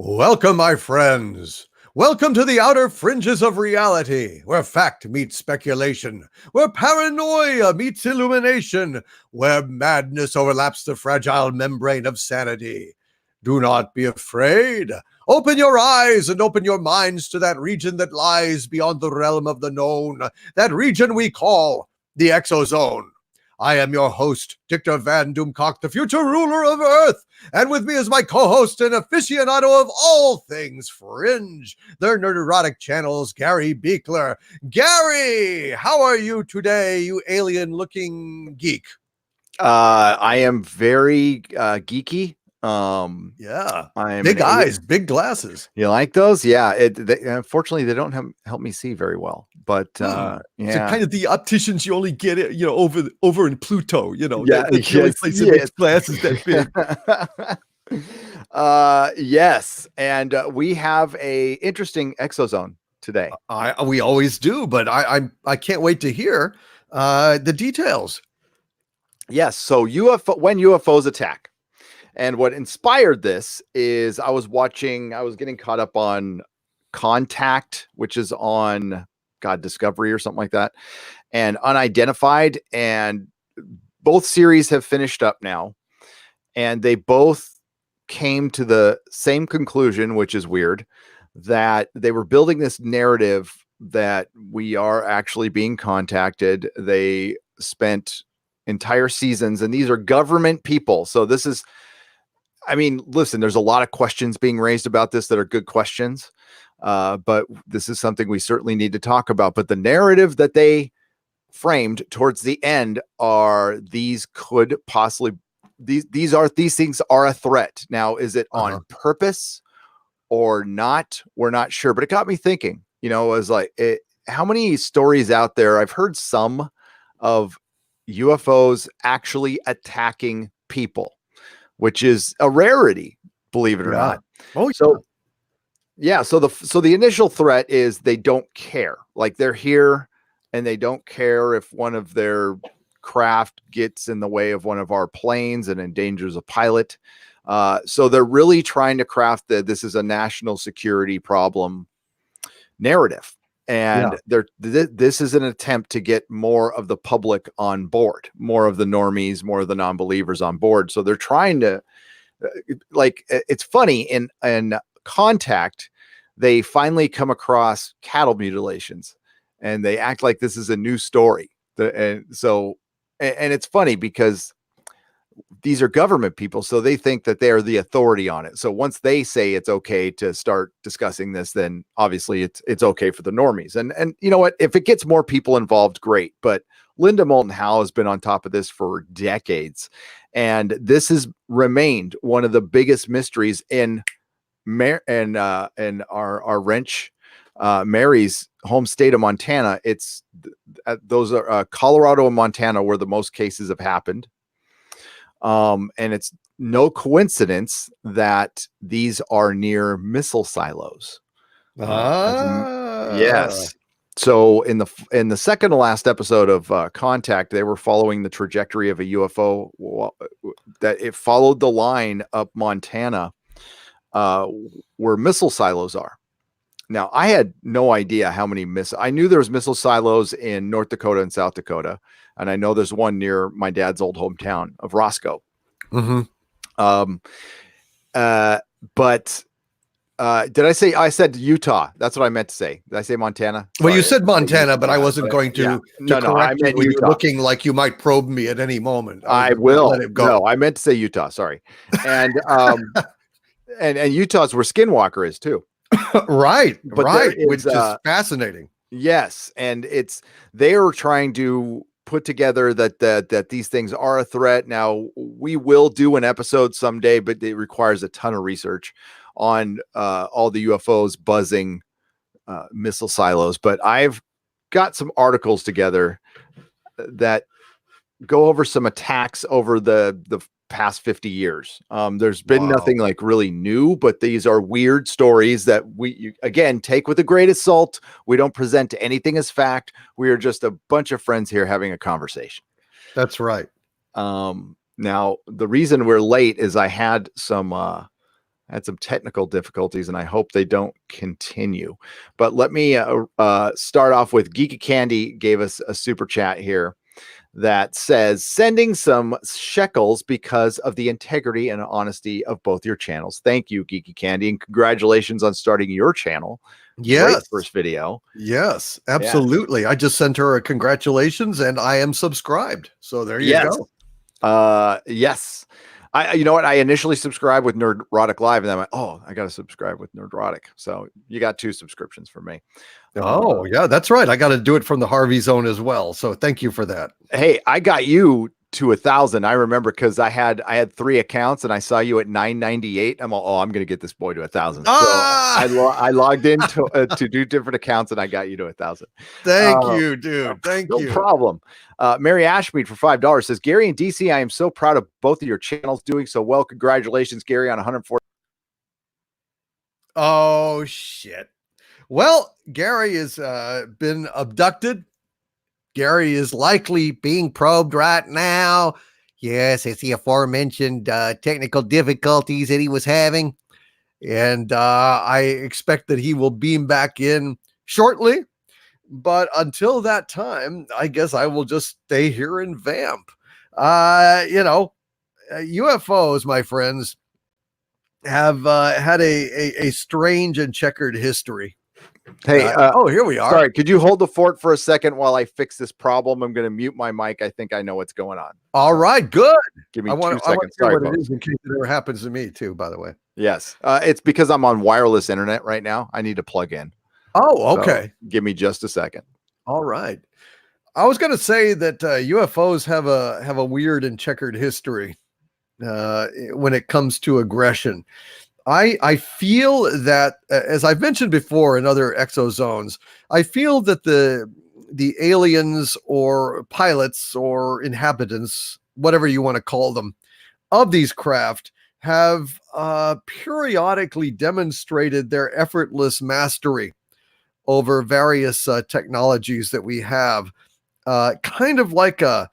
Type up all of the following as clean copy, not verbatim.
Welcome, my friends. Welcome to the outer fringes of reality, where fact meets speculation, where paranoia meets illumination, where madness overlaps the fragile membrane of sanity. Do not be afraid. Open your eyes and open your minds to that region that lies beyond the realm of the known, that region we call the Exo Zone. I am your host, Dictor Van Doomcock, the future ruler of Earth. And with me is my co-host and aficionado of all things fringe, their nerderotic channels, Gary Beekler. Gary, how are you today, you alien-looking geek? I am very geeky. Yeah, I'm big eyes, big glasses. You like those? Yeah. Unfortunately, they don't help me see very well. But So yeah, kind of the opticians you only get it, over in Pluto. Yeah, that's the only place that makes glasses that big. yes, and we have a interesting exozone today. We always do, but I can't wait to hear the details. Yes, so when UFOs attack, and what inspired this is I was getting caught up on Contact, which is on Discovery or something like that, and Unidentified, and both series have finished up now, and they both came to the same conclusion, which is weird, that they were building this narrative that we are actually being contacted. They spent entire seasons, and these are government people. So this is, listen, there's a lot of questions being raised about this that are good questions. But this is something we certainly need to talk about. But the narrative that they framed towards the end are these could possibly these things are a threat. Now, is it on purpose or not? We're not sure. But it got me thinking. It was like, how many stories out there? I've heard some of UFOs actually attacking people, which is a rarity, believe it or not. Oh, so. Yeah, so the initial threat is they don't care. Like, they're here and they don't care if one of their craft gets in the way of one of our planes and endangers a pilot. So they're really trying to craft this is a national security problem narrative. And this is an attempt to get more of the public on board, more of the normies, more of the non-believers on board. So they're trying to, it's funny, in Contact, they finally come across cattle mutilations and they act like this is a new story. And it's funny because these are government people, so they think that they're the authority on it. So once they say it's okay to start discussing this, then obviously it's okay for the normies. And you know what? If it gets more people involved, great. But Linda Moulton Howe has been on top of this for decades, and this has remained one of the biggest mysteries in our wrench, Mary's home state of Montana. It's those are Colorado and Montana where the most cases have happened. And it's no coincidence that these are near missile silos. Yes. So in the second to last episode of Contact, they were following the trajectory of a UFO that it followed the line up Montana, where missile silos are. Now, I had no idea how many I knew there was missile silos in North Dakota and South Dakota, and I know there's one near my dad's old hometown of Roscoe. But did I said Utah? That's what I meant to say. Did I say Montana? Well, you said Montana, but I wasn't going to correct I meant you. Utah. You're looking like you might probe me at any moment. I will let it go. No, I meant to say Utah. Sorry. And and Utah's where Skinwalker is too. Right, which is fascinating. Yes, and they are trying to put together that these things are a threat. Now, we will do an episode someday, but it requires a ton of research on all the UFOs buzzing missile silos. But I've got some articles together that go over some attacks over the past 50 years. There's been nothing like really new, but these are weird stories that we again take with a grain of salt. We don't present anything as fact. We are just a bunch of friends here having a conversation. That's right. Now, the reason we're late is I had some had some technical difficulties, and I hope they don't continue. But let me start off with Geeky Candy gave us a super chat here that says, sending some shekels because of the integrity and honesty of both your channels. Thank you, Geeky Candy, and congratulations on starting your channel. Yes. Great first video. Yes, absolutely. I just sent her a congratulations, and I am subscribed. So there you go. Yes. You know what? I initially subscribed with Nerdrotic Live, and then I went, oh, I got to subscribe with Nerdrotic. So you got 2 subscriptions from me. Oh, yeah, that's right. I got to do it from the Harvey Zone as well. So thank you for that. Hey, I got you to 1,000. I remember because I had 3 accounts, and I saw you at 998. I'm all, I'm going to get this boy to 1,000. So I logged in to do different accounts, and I got you to 1,000. Thank you, dude. Thank you. No problem. Mary Ashmead for $5 says, Gary and DC, I am so proud of both of your channels doing so well. Congratulations, Gary, on 140. Oh, shit. Well, Gary has been abducted. Gary is likely being probed right now. Yes, it's the aforementioned technical difficulties that he was having. And I expect that he will beam back in shortly. But until that time, I guess I will just stay here and vamp. UFOs, my friends, have had a strange and checkered history. Hey, here we are. Sorry, could you hold the fort for a second while I fix this problem? I'm going to mute my mic. I think I know what's going on. All right, good. Give me 2 seconds. Sorry, what it is in case it ever happens to me too, by the way. Yes, it's because I'm on wireless internet right now. I need to plug in. Oh, okay. So give me just a second. All right. I was going to say that UFOs have a weird and checkered history when it comes to aggression. I feel that, as I've mentioned before in other exozones, I feel that the aliens or pilots or inhabitants, whatever you want to call them, of these craft have periodically demonstrated their effortless mastery over various technologies that we have, kind of like a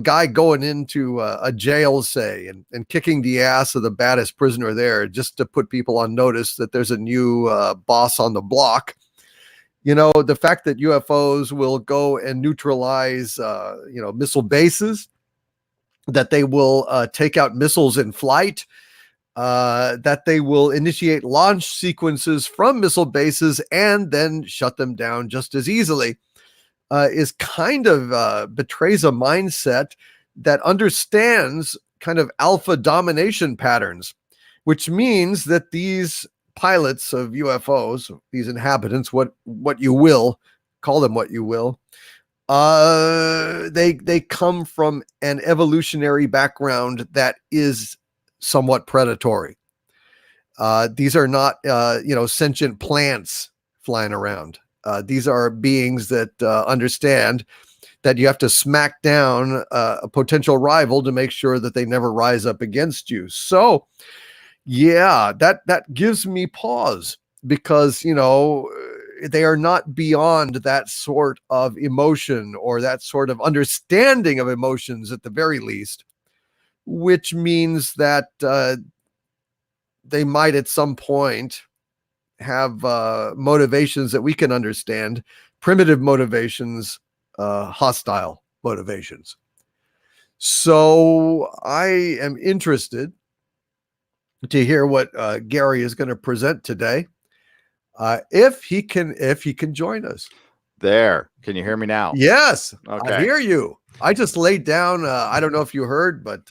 guy going into a jail, say, and kicking the ass of the baddest prisoner there just to put people on notice that there's a new boss on the block. The fact that UFOs will go and neutralize, missile bases, that they will take out missiles in flight, that they will initiate launch sequences from missile bases and then shut them down just as easily. Is kind of betrays a mindset that understands kind of alpha domination patterns, which means that these pilots of UFOs, these inhabitants, what you will, call them what you will, they come from an evolutionary background that is somewhat predatory. These are not, sentient plants flying around. These are beings that understand that you have to smack down a potential rival to make sure that they never rise up against you. So, yeah, that gives me pause because, they are not beyond that sort of emotion or that sort of understanding of emotions at the very least, which means that they might at some point have motivations that we can understand, primitive motivations, hostile motivations. So I am interested to hear what Gary is going to present today, if he can join us. There, can you hear me now? Yes, okay. I hear you. I just laid down. I don't know if you heard, but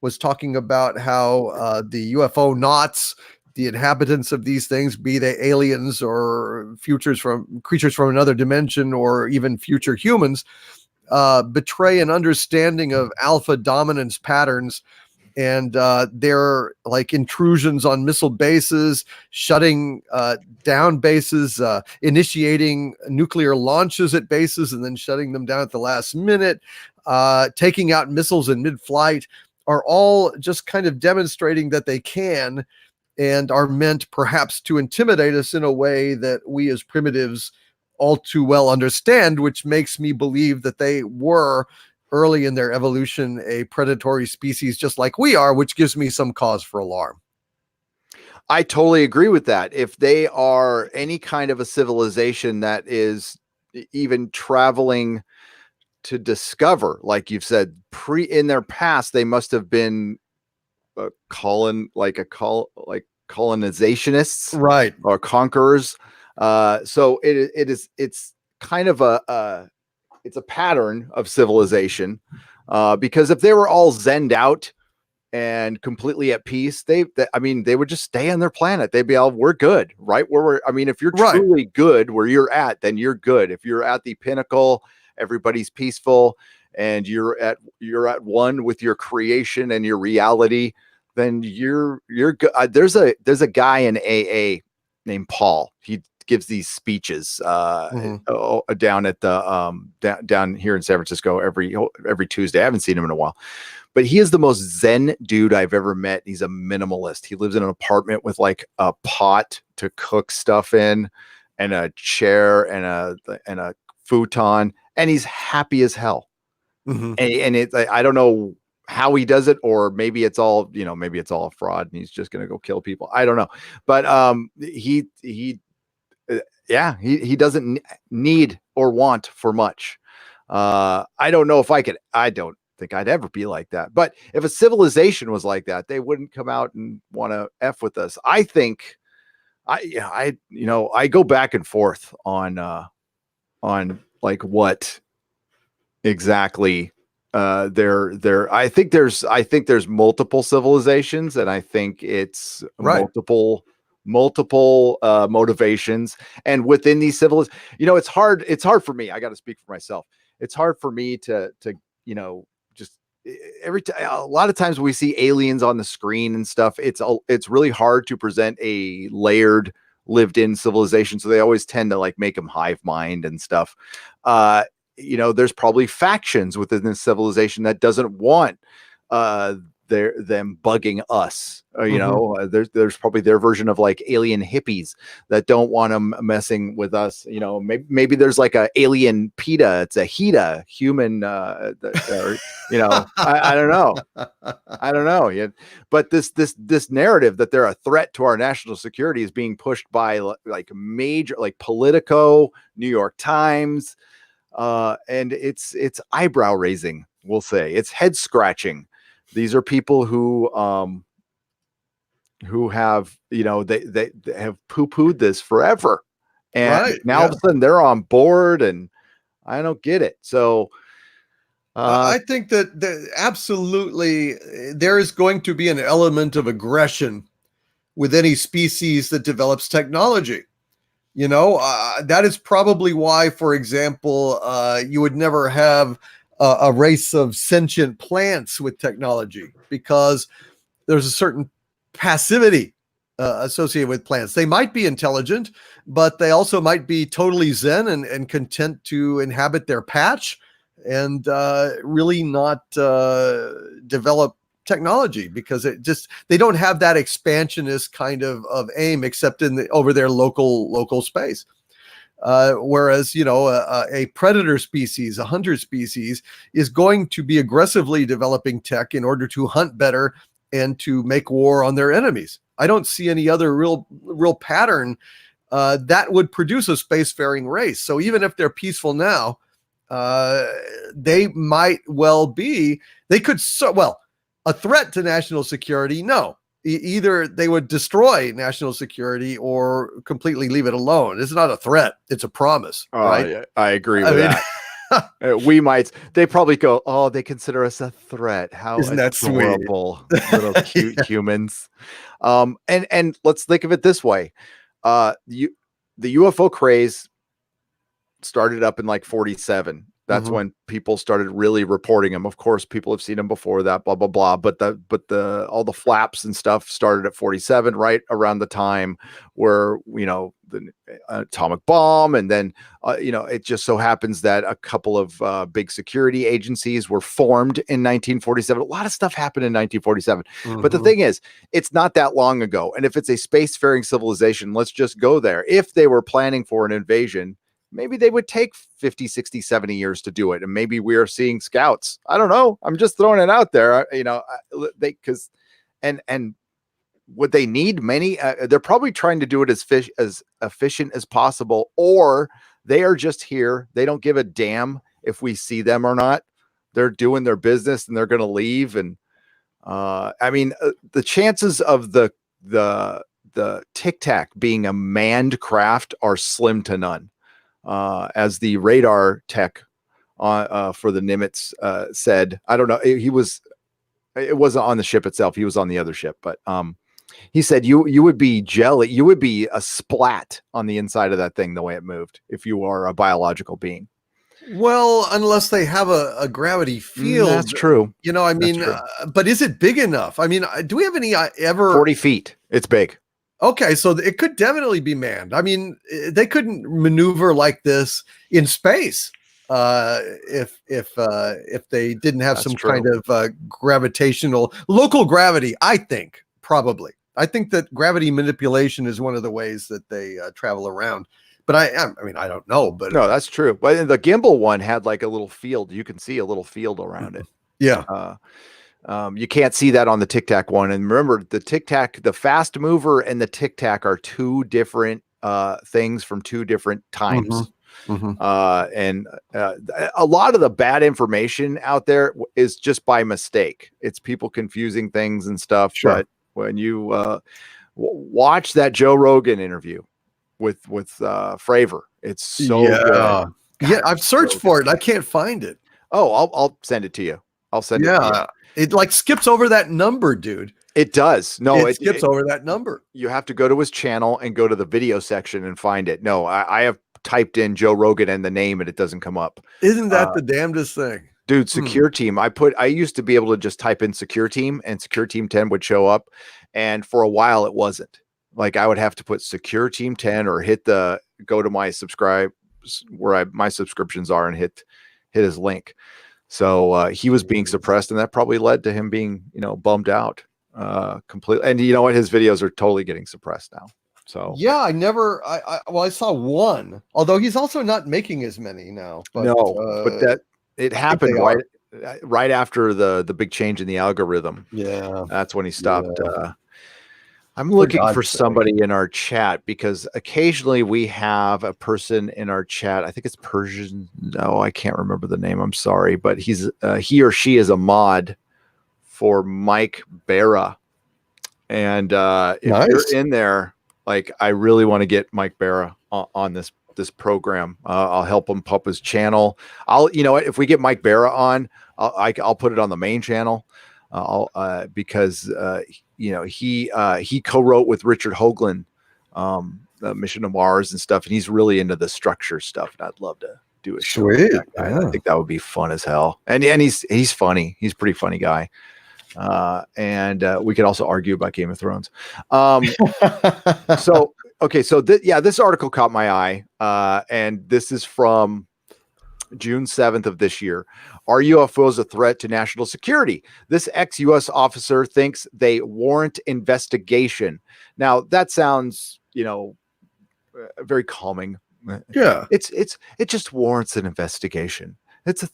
was talking about how the UFO knots, the inhabitants of these things, be they aliens or creatures from another dimension or even future humans, betray an understanding of alpha dominance patterns, and they're like intrusions on missile bases, shutting down bases, initiating nuclear launches at bases and then shutting them down at the last minute, taking out missiles in mid-flight, are all just kind of demonstrating that they can and are meant perhaps to intimidate us in a way that we as primitives all too well understand, which makes me believe that they were early in their evolution a predatory species just like we are, which gives me some cause for alarm. I totally agree with that. If they are any kind of a civilization that is even traveling to discover, like you've said, in their past, they must have been colonizationists Right. or conquerors. So it's kind of it's a pattern of civilization. Because if they were all zenned out and completely at peace, they would just stay on their planet. They'd be all, we're good, right? If you're Right. truly good where you're at, then you're good. If you're at the pinnacle, everybody's peaceful, and you're at one with your creation and your reality, then you're good. There's a guy in AA named Paul. He gives these speeches down at the down here in San Francisco every Tuesday. I haven't seen him in a while, but he is the most zen dude I've ever met. He's a minimalist. He lives in an apartment with like a pot to cook stuff in, and a chair and a futon, and he's happy as hell. Mm-hmm. And I don't know how he does it, or maybe it's all a fraud and he's just going to go kill people. I don't know. But he doesn't need or want for much. I don't know if I don't think I'd ever be like that. But if a civilization was like that, they wouldn't come out and want to F with us. I think I go back and forth on like what exactly I think there's multiple civilizations, and I think it's Right. multiple motivations. And within these civilizations, it's hard for me. I got to speak for myself. It's hard for me to just a lot of times we see aliens on the screen and stuff. It's really hard to present a layered lived in civilization, so they always tend to like make them hive mind and stuff. There's probably factions within this civilization that doesn't want them bugging us. There's probably their version of like alien hippies that don't want them messing with us. Maybe there's like a alien PETA. It's a HETA human. I don't know. I don't know. Yeah. But this narrative that they're a threat to our national security is being pushed by like major, like Politico, New York Times. And it's eyebrow raising. We'll say it's head scratching. These are people who have, they have poo-pooed this forever. And now all of a sudden they're on board, and I don't get it. So I think that absolutely there is going to be an element of aggression with any species that develops technology. That is probably why, for example, you would never have a race of sentient plants with technology, because there's a certain passivity associated with plants. They might be intelligent, but they also might be totally zen and content to inhabit their patch and really not develop technology, because they don't have that expansionist kind of aim, except over their local space. Whereas a predator species, a hunter species, is going to be aggressively developing tech in order to hunt better and to make war on their enemies. I don't see any other real pattern that would produce a spacefaring race. So even if they're peaceful now, they might well be. They could a threat to national security. No, either they would destroy national security or completely leave it alone. It's not a threat; it's a promise. Right? Yeah, I agree with that. They probably go, oh, they consider us a threat. How Isn't that adorable, little cute humans. And let's think of it this way. The UFO craze started up in like 47. That's when people started really reporting them. Of course, people have seen them before that, blah, blah, blah. But all the flaps and stuff started at 47, right around the time where, the atomic bomb. And then, it just so happens that a couple of big security agencies were formed in 1947. A lot of stuff happened in 1947. But the thing is, it's not that long ago. And if it's a spacefaring civilization, let's just go there. If they were planning for an invasion, maybe they would take 50, 60, 70 years to do it. And maybe we are seeing scouts. I don't know. I'm just throwing it out there, and would they need many? They're probably trying to do it as efficient as possible, or they are just here. They don't give a damn if we see them or not. They're doing their business and they're going to leave. And I mean, the chances of the Tic Tac being a manned craft are slim to none. As the radar tech for the Nimitz said, I don't know, it wasn't on the ship itself. He was on the other ship, but he said you would be jelly. You would be a splat on the inside of that thing the way it moved if you are a biological being. Well, unless they have a gravity field. That's true. You know, I mean, but is it big enough? I mean, do we have any 40 feet. It's big. Okay, so it could definitely be manned. I mean, they couldn't maneuver like this in space if they didn't have some kind of gravitational local gravity. I think probably. I think that gravity manipulation is one of the ways that they travel around. But I mean, I don't know. But no, that's true. But the gimbal one had like a little field. You can see a little field around it. Yeah. You can't see that on the Tic Tac one. And remember, the Tic Tac, the fast mover and the Tic Tac are two different things from two different times. Mm-hmm. And a lot of the bad information out there is just by mistake. It's people confusing things and stuff. Sure. But when you watch that Joe Rogan interview with Fravor, it's so good. God, yeah, I've searched for it. I can't find it. Oh, I'll send it to you. I'll send it to you. It like skips over that number, dude. It does. No, it skips over that number. You have to go to his channel and go to the video section and find it. No, I have typed in Joe Rogan and the name and it doesn't come up. Isn't that the damnedest thing? Dude, Secure Team. I used to be able to just type in Secure Team and Secure Team 10 would show up. And for a while it wasn't. Like I would have to put Secure Team 10 or go to my subscribe where my subscriptions are and hit his link. So he was being suppressed, and that probably led to him being, bummed out completely. And you know what? His videos are totally getting suppressed now. So yeah, I saw one, although he's also not making as many now. But, but that it happened right after the big change in the algorithm. Yeah, that's when he stopped. Yeah. I'm looking for somebody in our chat because occasionally we have a person in our chat. I think it's Persian. No, I can't remember the name. I'm sorry, but he or she is a mod for Mike Barra. And if you're in there, like I really want to get Mike Barra on this program. I'll help him pump his channel. If we get Mike Barra on, I'll put it on the main channel. Because he co-wrote with Richard Hoagland the Mission to Mars and stuff, and he's really into the structure stuff, and I'd love to do a show with that guy. I think that would be fun as hell. And he's funny. He's a pretty funny guy. And we could also argue about Game of Thrones. So this article caught my eye, and this is from June 7th of this year. Are UFOs a threat to national security? This ex-U.S. officer thinks they warrant investigation. Now that sounds, very calming. Yeah, it just warrants an investigation. This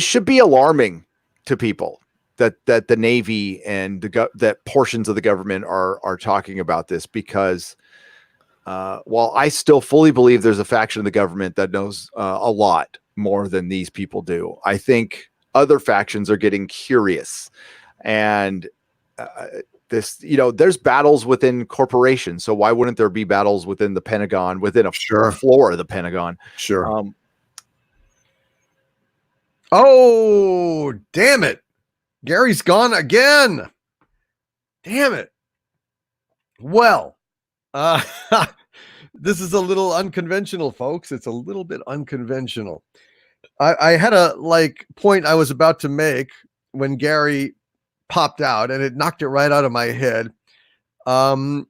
should be alarming to people that the Navy and that portions of the government are talking about this, because while I still fully believe there's a faction of the government that knows a lot more than these people do, I think other factions are getting curious. And there's battles within corporations. So why wouldn't there be battles within the Pentagon, within a floor of the Pentagon? Sure. Oh, damn it. Gary's gone again. Damn it. Well, this is a little unconventional, folks. It's a little bit unconventional. I had a point I was about to make when Gary popped out, and it knocked it right out of my head. I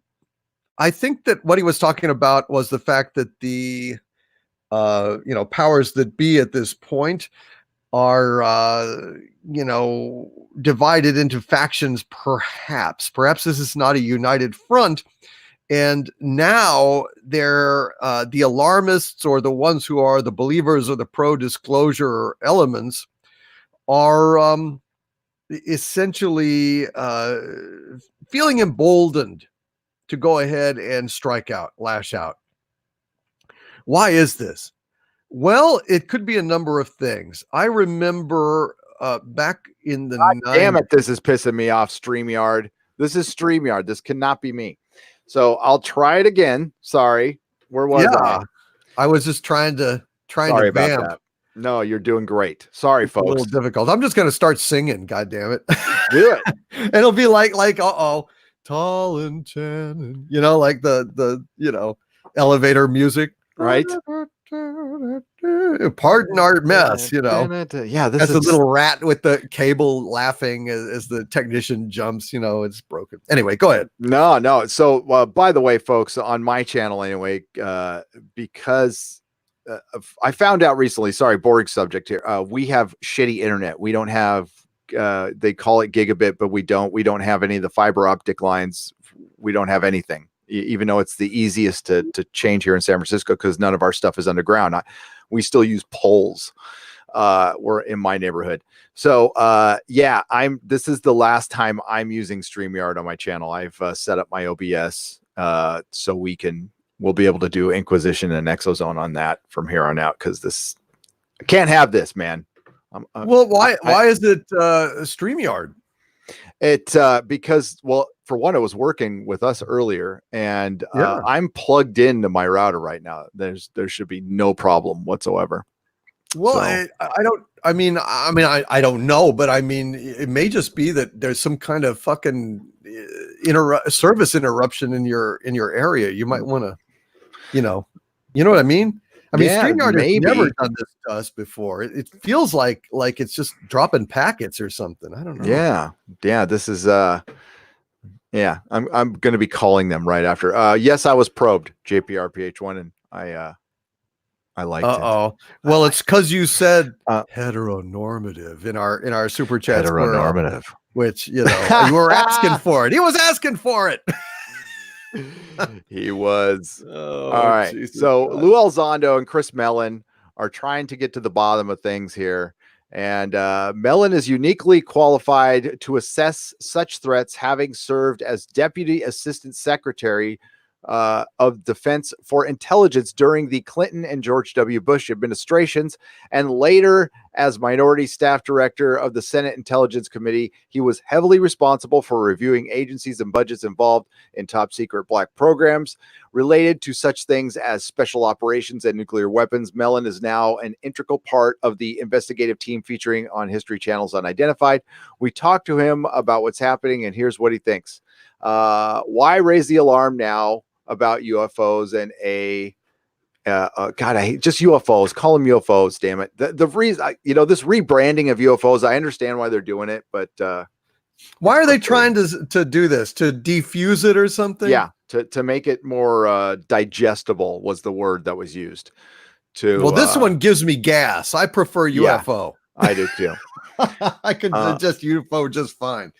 think that what he was talking about was the fact that the powers that be at this point are divided into factions. Perhaps this is not a united front. And now they're the alarmists, or the ones who are the believers or the pro-disclosure elements, are essentially feeling emboldened to go ahead and strike out, lash out. Why is this? Well, it could be a number of things. I remember back in the Damn 90s. it, this is pissing me off, StreamYard. This is StreamYard. This cannot be me. So I'll try it again. Sorry. Where was I? I was just trying to Sorry about vamp. that. No, you're doing great. Sorry, It's a little folks. difficult. I'm just going to start singing. God damn it. Do it. It'll be like, tall and tan, you know, like the, you know, elevator music. Right. Pardon our mess, you know. Yeah, this That's is a little rat with the cable laughing as the technician jumps, you know, it's broken. Anyway, go ahead. No. So, by the way, folks, on my channel anyway, because I found out recently, sorry, boring subject here. We have shitty internet. We don't have, they call it gigabit, but we don't have any of the fiber optic lines. We don't have anything, even though it's the easiest to change here in San Francisco because none of our stuff is underground. We still use poles. We're in my neighborhood. So yeah, this is the last time I'm using StreamYard on my channel. I've set up my OBS so we'll be able to do Inquisition and ExoZone on that from here on out because I can't have this, man. Well, why is it StreamYard? Because, well, for one, it was working with us earlier, and I'm plugged into my router right now. There should be no problem whatsoever. Well, so. I don't know, but I mean, it may just be that there's some kind of fucking service interruption in your area. You might want to, you know what I mean? I mean, StreamYard has never done this to us before. It feels like it's just dropping packets or something. I don't know. Yeah. This is yeah. I'm going to be calling them right after. Yes, I was probed, JPRPH1, and I liked it. Well, it's because you said heteronormative in our super chat. Heteronormative, which you know you were asking for it. He was asking for it. He was. All right. Jesus so God. Lou Elizondo and Chris Mellon are trying to get to the bottom of things here. And Mellon is uniquely qualified to assess such threats, having served as Deputy Assistant Secretary of Defense for Intelligence during the Clinton and George W. Bush administrations, and later as Minority Staff Director of the Senate Intelligence Committee. He was heavily responsible for reviewing agencies and budgets involved in top secret black programs related to such things as special operations and nuclear weapons. Mellon is now an integral part of the investigative team featuring on History Channel's Unidentified. We talked to him about what's happening, and here's what he thinks. Why raise the alarm now about UFOs and God, I hate just UFOs. Call them UFOs, damn it. The reason, this rebranding of UFOs, I understand why they're doing it, but why are they trying to do this? To defuse it or something? Yeah, to make it more digestible was the word that was used. Well, this one gives me gas. I prefer UFO. Yeah, I do too. I could just UFO just fine.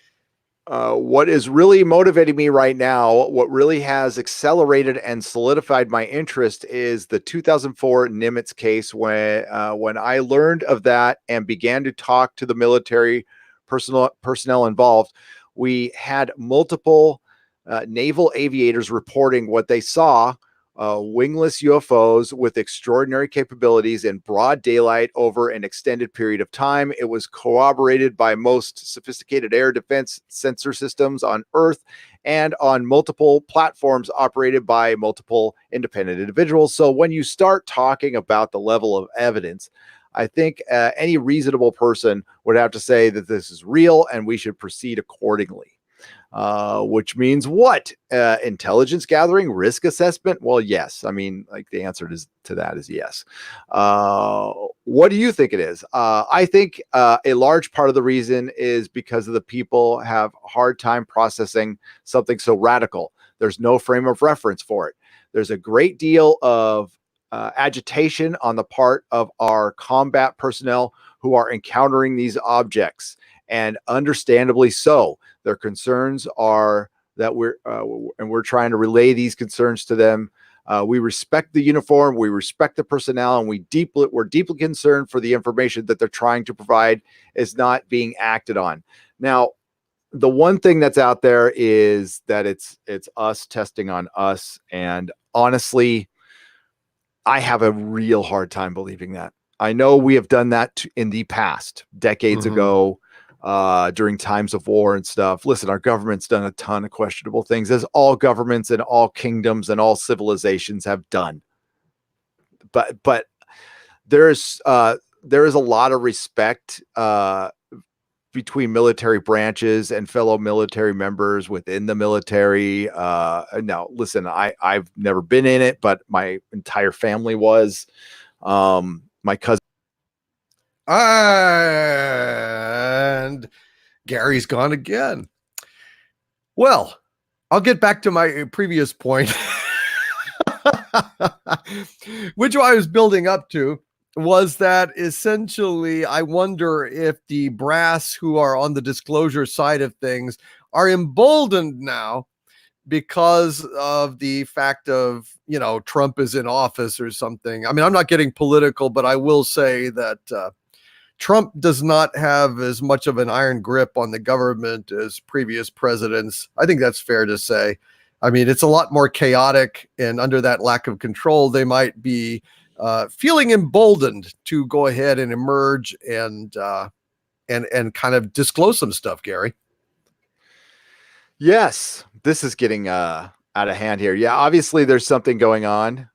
What is really motivating me right now, what really has accelerated and solidified my interest, is the 2004 Nimitz case. When I learned of that and began to talk to the military personnel involved, we had multiple naval aviators reporting what they saw. Wingless UFOs with extraordinary capabilities in broad daylight over an extended period of time. It was corroborated by most sophisticated air defense sensor systems on Earth and on multiple platforms operated by multiple independent individuals. So when you start talking about the level of evidence, I think any reasonable person would have to say that this is real and we should proceed accordingly. Which means what? Intelligence gathering, risk assessment? Well, yes. I mean, like the answer to that is yes. What do you think it is? I think a large part of the reason is because of the people have a hard time processing something so radical. There's no frame of reference for it. There's a great deal of agitation on the part of our combat personnel who are encountering these objects, and understandably so. Their concerns are that we're trying to relay these concerns to them We respect the uniform, we respect the personnel, and we're deeply concerned for the information that they're trying to provide is not being acted on. Now, the one thing that's out there is that it's us testing on us, and honestly, I have a real hard time believing that. I know we have done that in the past, decades ago, during times of war and stuff. Listen, our government's done a ton of questionable things, as all governments and all kingdoms and all civilizations have done. But there is a lot of respect between military branches and fellow military members within the military. Now, listen, I've never been in it, but my entire family was. My cousin. And Gary's gone again. Well, I'll get back to my previous point, which I was building up to, was that essentially I wonder if the brass who are on the disclosure side of things are emboldened now because of the fact of, Trump is in office or something. I mean, I'm not getting political, but I will say that Trump does not have as much of an iron grip on the government as previous presidents. I think that's fair to say. I mean, it's a lot more chaotic, and under that lack of control, they might be feeling emboldened to go ahead and emerge and kind of disclose some stuff, Gary. Yes, this is getting out of hand here. Yeah, obviously there's something going on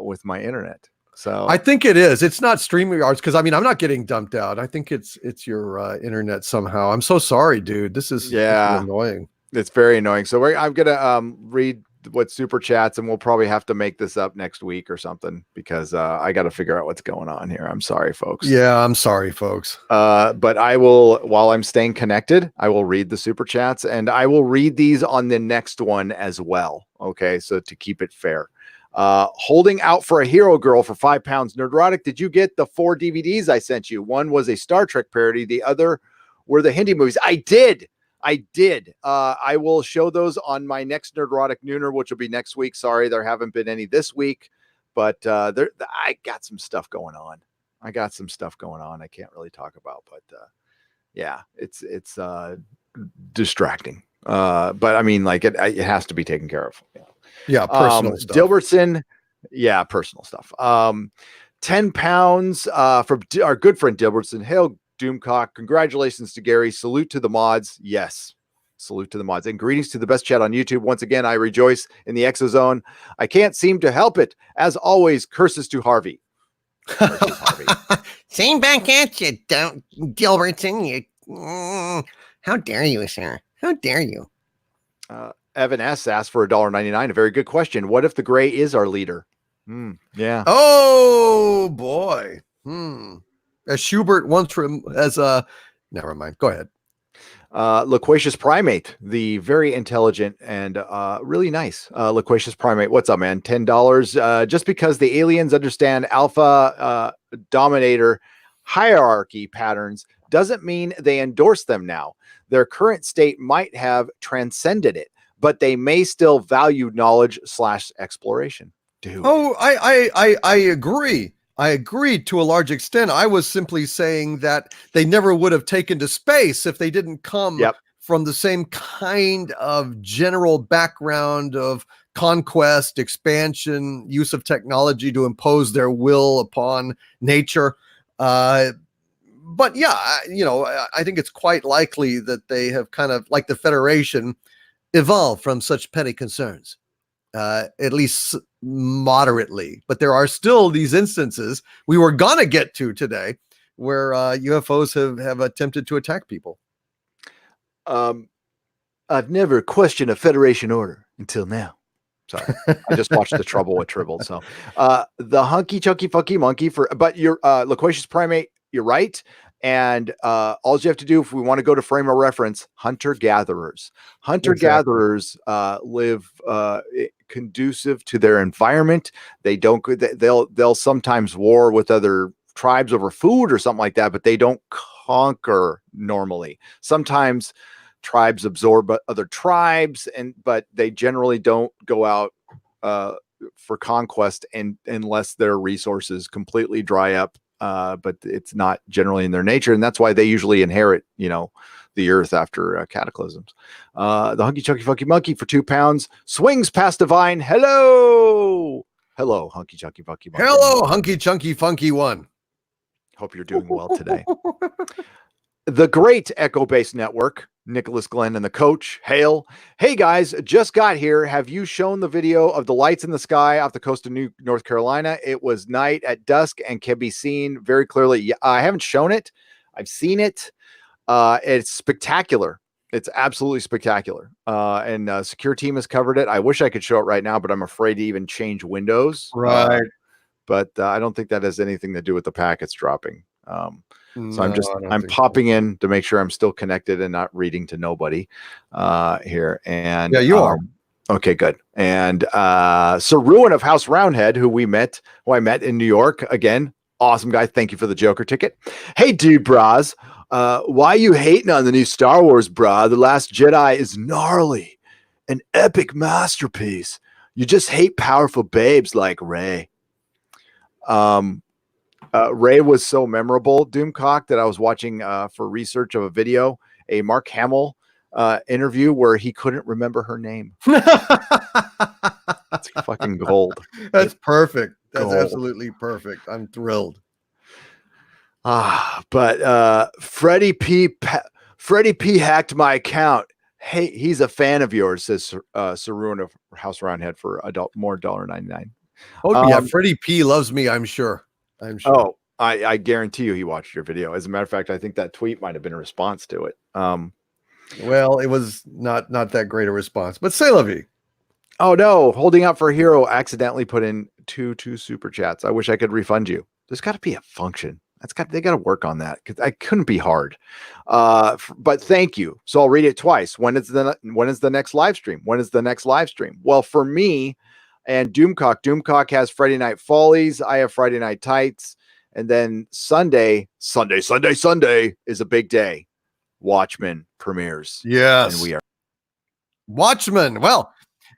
with my internet. So I think it is. It's not StreamYards, because I'm not getting dumped out. I think it's your internet somehow. I'm so sorry, dude. This is annoying. It's very annoying. So I'm gonna read what super chats, and we'll probably have to make this up next week or something, because I got to figure out what's going on here. I'm sorry, folks. Yeah, I'm sorry, folks. But I will, while I'm staying connected, I will read the super chats, and I will read these on the next one as well. Okay, so to keep it fair. Holding out for a hero girl for £5. Nerdrotic, did you get the 4 DVDs I sent you? One was a Star Trek parody. The other were the Hindi movies. I did. I will show those on my next Nerdrotic Nooner, which will be next week. Sorry, there haven't been any this week, but I got some stuff going on. I can't really talk about, but yeah, it's distracting. But I mean, like it has to be taken care of. Yeah, personal stuff. Dilbertson, yeah, personal stuff. £10 from our good friend Dilbertson. Hail Doomcock. Congratulations to Gary. Salute to the mods. Yes. Salute to the mods. And greetings to the best chat on YouTube. Once again, I rejoice in the Exo Zone. I can't seem to help it. As always, curses to Harvey. Same back at you, don't Dilbertson. How dare you, sir? How dare you? Evan S. asked for $1.99. A very good question. What if the gray is our leader? Yeah. Oh, boy. As Schubert once never mind. Go ahead. Loquacious Primate, the very intelligent and really nice Loquacious Primate. What's up, man? $10. Just because the aliens understand alpha dominator hierarchy patterns doesn't mean they endorse them now. Their current state might have transcended it, but they may still value knowledge / exploration. Dude. Oh, I agree. I agree to a large extent. I was simply saying that they never would have taken to space if they didn't come from the same kind of general background of conquest, expansion, use of technology to impose their will upon nature. But yeah, I think it's quite likely that they have kind of, like the Federation, evolved from such petty concerns. At least moderately, but there are still these instances we were gonna get to today where UFOs have attempted to attack people. I've never questioned a Federation order until now. Sorry, I just watched The Trouble with Tribble. So the hunky chunky funky monkey but you're Loquacious Primate, you're right. And all you have to do, if we want to go to frame of reference, hunter-gatherers live conducive to their environment. They'll sometimes war with other tribes over food or something like that, but they don't conquer normally. Sometimes tribes absorb other tribes, but they generally don't go out for conquest, and unless their resources completely dry up. But it's not generally in their nature, and that's why they usually inherit, the earth after cataclysms. The Hunky Chunky Funky Monkey for £2 swings past a vine. Hello, Hunky Chunky Funky Monkey. Hello, Hunky Chunky Funky One. Hope you're doing well today. The great Echo Base Network, Nicholas Glenn and the coach, hail. Hey guys, just got here. Have you shown the video of the lights in the sky off the coast of North Carolina? It was night at dusk and can be seen very clearly. Yeah, I haven't shown it. I've seen it. It's spectacular. It's absolutely spectacular. And secure team has covered it. I wish I could show it right now, but I'm afraid to even change windows. Right. But I don't think that has anything to do with the packets dropping. So I'm think popping in to make sure I'm still connected and not reading to nobody here. And yeah, you are. Okay, good. And Sir Ruin of House Roundhead, who I met in New York. Again, awesome guy. Thank you for the Joker ticket. Hey, dude, bras. Why you hating on the new Star Wars, brah? The Last Jedi is gnarly, an epic masterpiece. You just hate powerful babes like Rey. Rey was so memorable, Doomcock, that I was watching for research of a video, a Mark Hamill interview where he couldn't remember her name. That's fucking gold. That's perfect. That's Gold. absolutely perfect. I'm thrilled. But Freddie P hacked my account. Hey, he's a fan of yours, says Sir Ruin of House Roundhead for $1.99. Oh yeah, Freddie P loves me. I'm sure. Oh, I guarantee you he watched your video. As a matter of fact, I think that tweet might have been a response to it. Well, it was not that great a response, but c'est la vie. Oh no, holding out for a hero accidentally put in two super chats. I wish I could refund you. There's got to be a function. They got to work on that, because I couldn't be hard. But thank you. So I'll read it twice. When is the next live stream? When is the next live stream? Well, for me and Doomcock has Friday Night Follies. I have Friday Night Tights. And then Sunday is a big day. Watchmen premieres. Yes. And we are Watchmen. Well,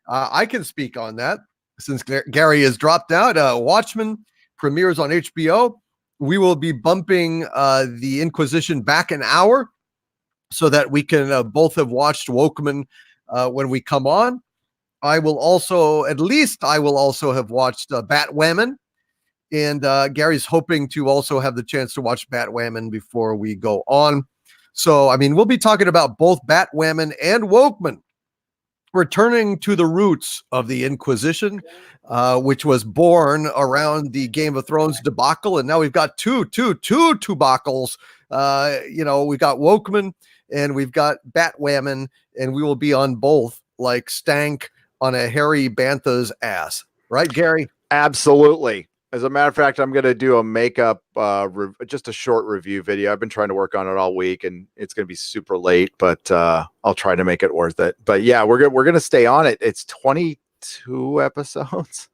I can speak on that since Gary has dropped out. Watchmen premieres on HBO. We will be bumping the Inquisition back an hour so that we can both have watched Wokeman when we come on. I will also have watched Batwoman, and Gary's hoping to also have the chance to watch Batwoman before we go on. So, I mean, we'll be talking about both Batwoman and Wokeman, returning to the roots of the Inquisition, which was born around the Game of Thrones debacle, and now we've got two debacles. We've got Wokeman and we've got Batwoman, and we will be on both like stank on a hairy bantha's ass, right, Gary? absolutely. As a matter of fact, I'm going to do a makeup, just a short review video. I've been trying to work on it all week, and it's going to be super late, but I'll try to make it worth it. But yeah, we're going to stay on it. It's 22 episodes.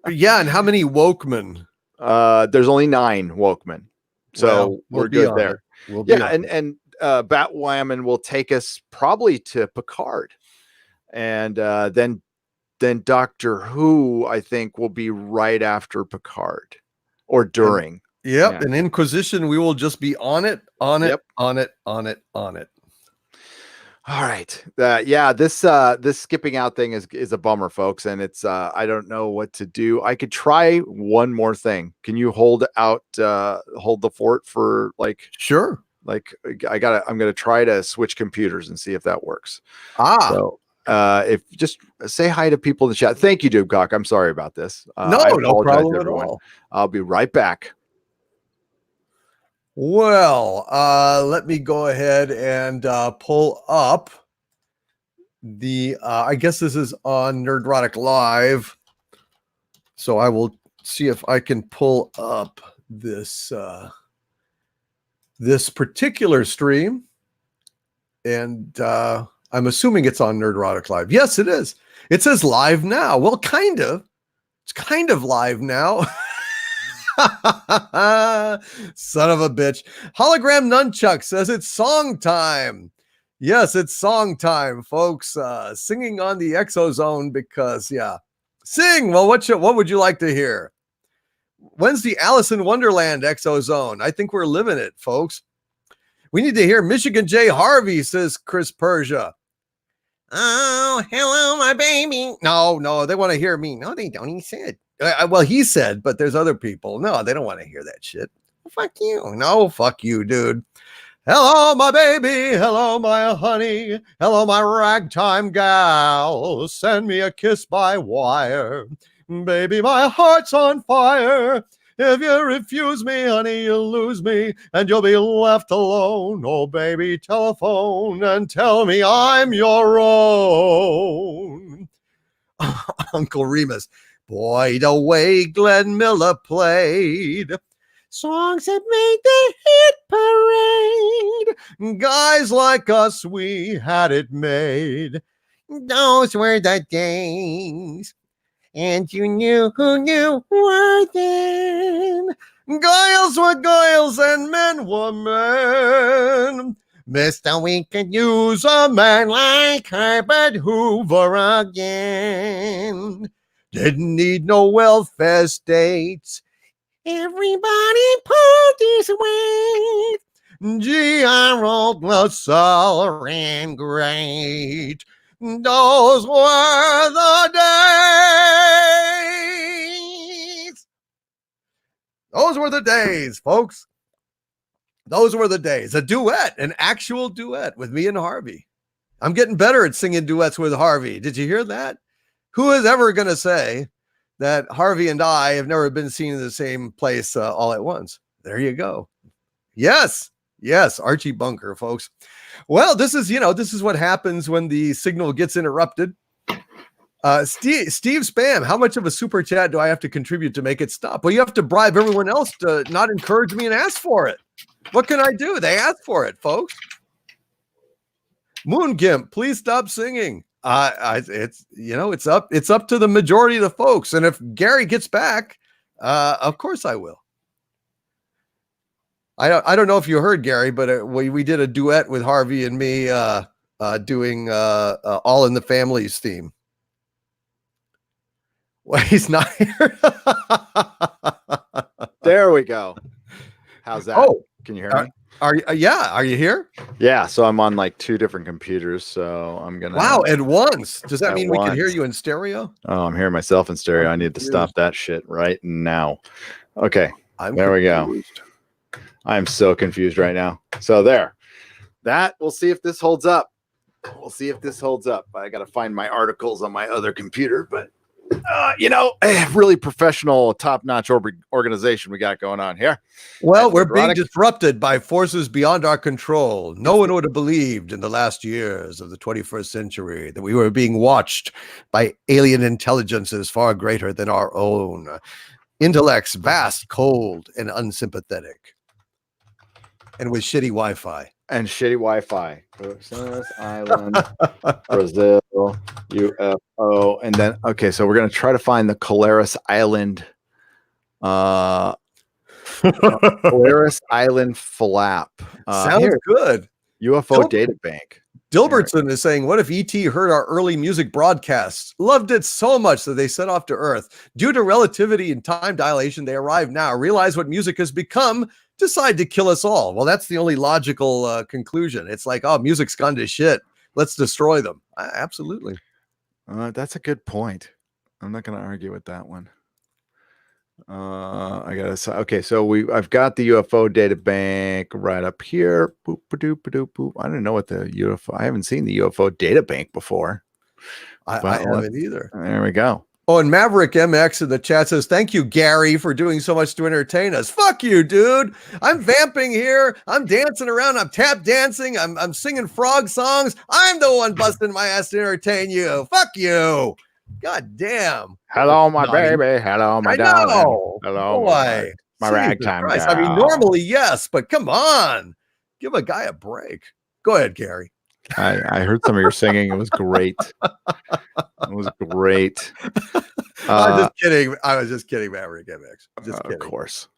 Yeah, and how many Wokemen? There's only 9 Wokemen, so we'll we're good on there. We'll be Yeah, on and Batwoman will take us probably to Picard, and then Doctor Who, I think, will be right after Picard or during. Yep, Yeah. and Inquisition, we will just be on it. Yep. On it. All right. This skipping out thing is a bummer, folks, and it's I don't know what to do. I could try one more thing. Can you hold the fort for Sure. I'm gonna try to switch computers and see if that works. So if just say hi to people in the chat. Thank you, Doomcock. I'm sorry about this. No problem at all. I'll be right back. Well, let me go ahead and pull up the I guess this is on Nerdrotic Live. So I will see if I can pull up this this particular stream, and I'm assuming it's on Nerdrotic Live. Yes, it is. It says live now. Well, kind of. It's kind of live now. Son of a bitch. Hologram Nunchuck says it's song time. Yes, it's song time, folks. Singing on the Exo Zone because, yeah, Sing. Well, what would you like to hear? When's the Alice in Wonderland Exo Zone? I think we're living it, folks. We need to hear Michigan J. Harvey, says Chris Persia. Oh, hello, my baby. No, they want to hear me. No, they don't. He said. Well, he said, but there's other people. No, they don't want to hear that shit. Fuck you. No, fuck you, dude. Hello, my baby. Hello, my honey. Hello, my ragtime gal. Send me a kiss by wire. Baby, my heart's on fire. If you refuse me, honey, you'll lose me and you'll be left alone. Oh, baby, telephone and tell me I'm your own. Uncle Remus. Boy, the way Glenn Miller played songs that made the hit parade. Guys like us, we had it made. Those were the days. And you knew who knew were then. Girls were girls and men were men. Mister, we could use a man like Herbert Hoover again. Didn't need no welfare states. Everybody pulled his weight. G.R. LaSalle ran great. Those were the days. Those were the days, folks. Those were the days. A duet, an actual duet with me and Harvey. I'm getting better at singing duets with Harvey. Did you hear that? Who is ever going to say that Harvey and I have never been seen in the same place all at once? There you go. Yes, Archie Bunker, folks. Well, this is what happens when the signal gets interrupted. Steve Spam, how much of a super chat do I have to contribute to make it stop? Well, you have to bribe everyone else to not encourage me and ask for it. What can I do? They asked for it, folks. Moon Gimp, please stop singing. It's up to the majority of the folks. And if Gary gets back, of course I will. I don't know if you heard, Gary, but we did a duet with Harvey and me doing All in the Family's theme. Well, he's not here. There we go. How's that? Oh, can you hear me? Are you here? Yeah, so I'm on like two different computers, so I'm gonna. Wow, at once. Does that At mean we can once. hear you in stereo? Oh, I'm hearing myself in stereo. I need to stop that shit right now. Okay, there we go. I'm so confused right now. So there, we'll see if this holds up. We'll see if this holds up. I got to find my articles on my other computer, but really professional, top-notch organization we got going on here. Well, we're being disrupted by forces beyond our control. No one would have believed in the last years of the 21st century that we were being watched by alien intelligences far greater than our own. Intellects vast, cold, and unsympathetic. And with shitty Wi-Fi. Clares Island, Brazil, UFO, and then so we're gonna try to find the Clares Island, Clares Island flap. Sounds good. UFO data bank. Dilbertson is saying, what if ET heard our early music broadcasts? Loved it so much that they set off to Earth. Due to relativity and time dilation, they arrive now, realize what music has become, decide to kill us all. Well, that's the only logical conclusion. It's like, oh, music's gone to shit. Let's destroy them. Absolutely. That's a good point. I'm not going to argue with that one. I gotta say, okay, so I've got the UFO data bank right up here. Boop, ba-doop, ba-doop, boop. I don't know what the UFO. I haven't seen the UFO data bank before. I haven't either. There we go. Oh, and Maverick MX in the chat says, thank you, Gary, for doing so much to entertain us. Fuck you, dude. I'm vamping here. I'm dancing around. I'm tap dancing. I'm singing frog songs. I'm the one busting my ass to entertain you. Fuck you. God damn. Hello, my baby. Hello, my darling. Hello, boy. My ragtime guy. I mean, normally, yes, but come on. Give a guy a break. Go ahead, Gary. I heard some of your singing. It was great. It was great. I'm just kidding. I was just kidding, Maverick MX. Just kidding. Of course.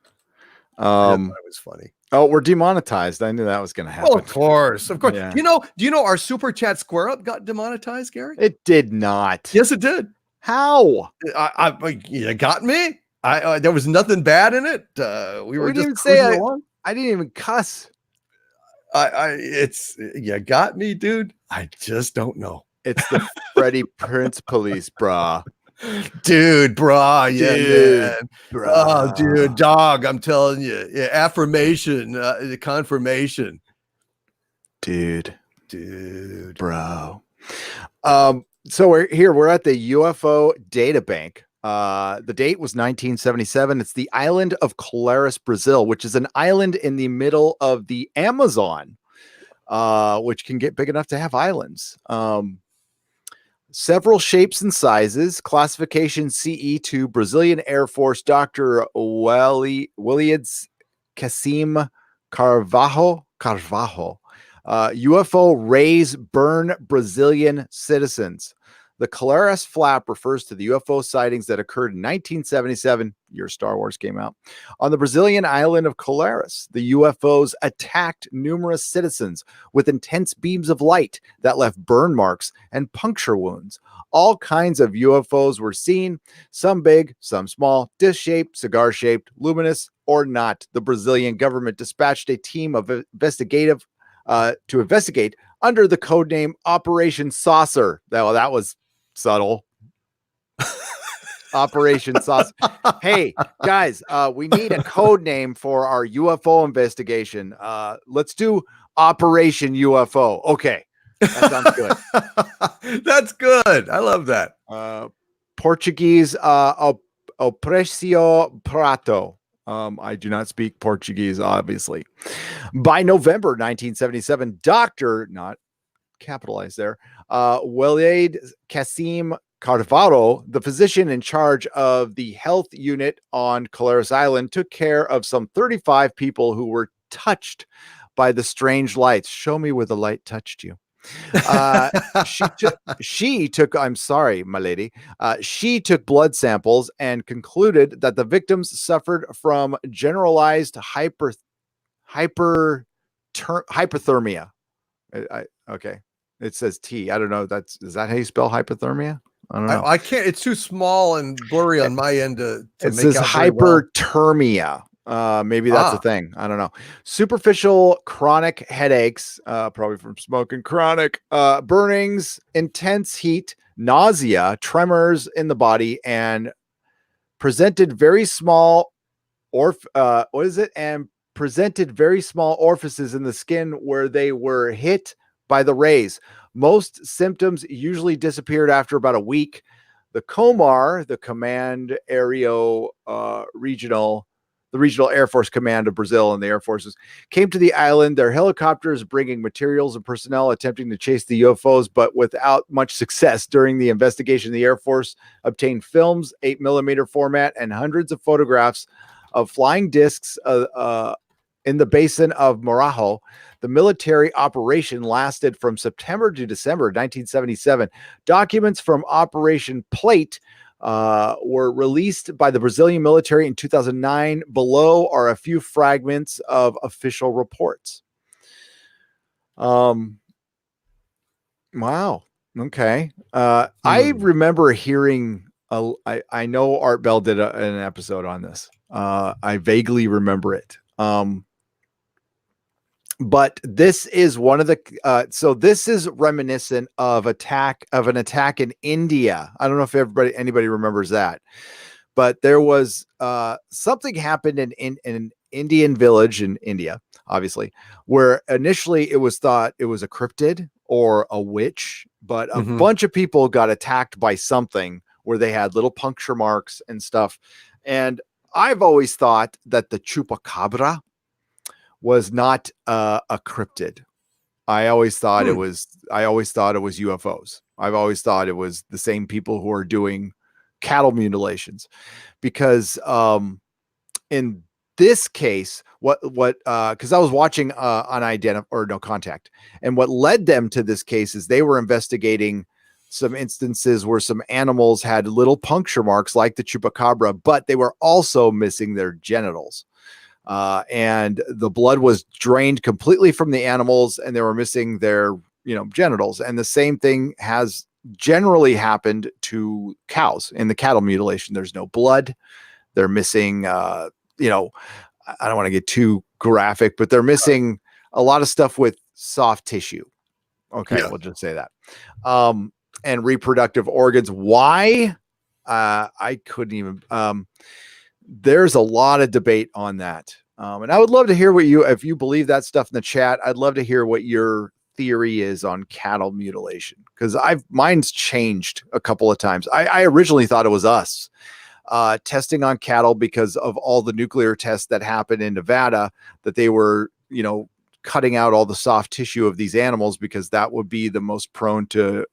It was funny. Oh, we're demonetized. I knew that was going to happen. Well, of course. Yeah. Do you know our super chat square up got demonetized, Gary? It did not. Yes, it did. How? You got me. There was nothing bad in it. We were We just didn't say cruising along. I didn't even cuss. It's you got me, dude. I just don't know, It's the Freddie Prince police, brah. dude, brah, yeah, Dude, man. Oh, brah. dude, dog. I'm telling you, yeah, affirmation, confirmation, Dude, bro. So we're at the UFO data bank. The date was 1977. It's the island of Clares, Brazil, which is an island in the middle of the Amazon, which can get big enough to have islands. Several shapes and sizes. Classification CE to Brazilian Air Force Dr. Williams Cassim Carvalho. UFO raise burn Brazilian citizens. The Clares flap refers to the UFO sightings that occurred in 1977, year Star Wars came out, on the Brazilian island of Clares. The UFOs attacked numerous citizens with intense beams of light that left burn marks and puncture wounds. All kinds of UFOs were seen, some big, some small, disc-shaped, cigar-shaped, luminous, or not. The Brazilian government dispatched a team of to investigate under the codename Operation Saucer. That was subtle. Operation Saucer. Hey, guys, we need a code name for our UFO investigation. Let's do Operation UFO. Okay, that sounds good. That's good. I love that. Portuguese, Oprecio Prato. I do not speak Portuguese, obviously. By November 1977, Dr. not capitalized there, Williams Cassim Carvalho, the physician in charge of the health unit on Clares Island, took care of some 35 people who were touched by the strange lights. Show me where the light touched you. She took, I'm sorry, my lady. She took blood samples and concluded that the victims suffered from generalized hyperthermia. Okay. It says T. I don't know. Is that how you spell hypothermia? I don't know. I can't. It's too small and blurry on my end to it make says out very well. hyperthermia. Maybe that's a thing. I don't know. Superficial chronic headaches, probably from smoking chronic, burnings, intense heat, nausea, tremors in the body, and presented very small presented very small orifices in the skin where they were hit by the rays. Most symptoms usually disappeared after about a week. The COMAR, the Command Aéreo Regional, the Regional Air Force Command of Brazil and the Air Forces, came to the island. Their helicopters bringing materials and personnel attempting to chase the UFOs, but without much success. During the investigation, the Air Force obtained films, 8mm format, and hundreds of photographs of flying discs in the basin of Marajo. The military operation lasted from September to December 1977. Documents from Operation Plate were released by the Brazilian military in 2009. Below are a few fragments of official reports. Wow. Okay. I remember hearing, I know Art Bell did an episode on this. I vaguely remember it. But this is one of the so this is reminiscent of an attack in India. I don't know if anybody remembers that, but there was something happened in an Indian village in India, obviously, where initially it was thought it was a cryptid or a witch, but a bunch of people got attacked by something where they had little puncture marks and stuff. And I've always thought that the chupacabra was not a cryptid. I always thought it was UFOs. I've always thought it was the same people who are doing cattle mutilations, because in this case, because I was watching No Contact, and what led them to this case is they were investigating some instances where some animals had little puncture marks like the chupacabra, but they were also missing their genitals. And the blood was drained completely from the animals, and they were missing their, genitals. And the same thing has generally happened to cows in the cattle mutilation. There's no blood. They're missing, I don't want to get too graphic, but they're missing a lot of stuff with soft tissue. Okay, Yeah. we'll just say that. And reproductive organs. Why? I couldn't even. There's a lot of debate on that. And I would love to hear if you believe that stuff in the chat, I'd love to hear what your theory is on cattle mutilation, because mine's changed a couple of times. I originally thought it was us testing on cattle because of all the nuclear tests that happened in Nevada, that they were, cutting out all the soft tissue of these animals because that would be the most prone to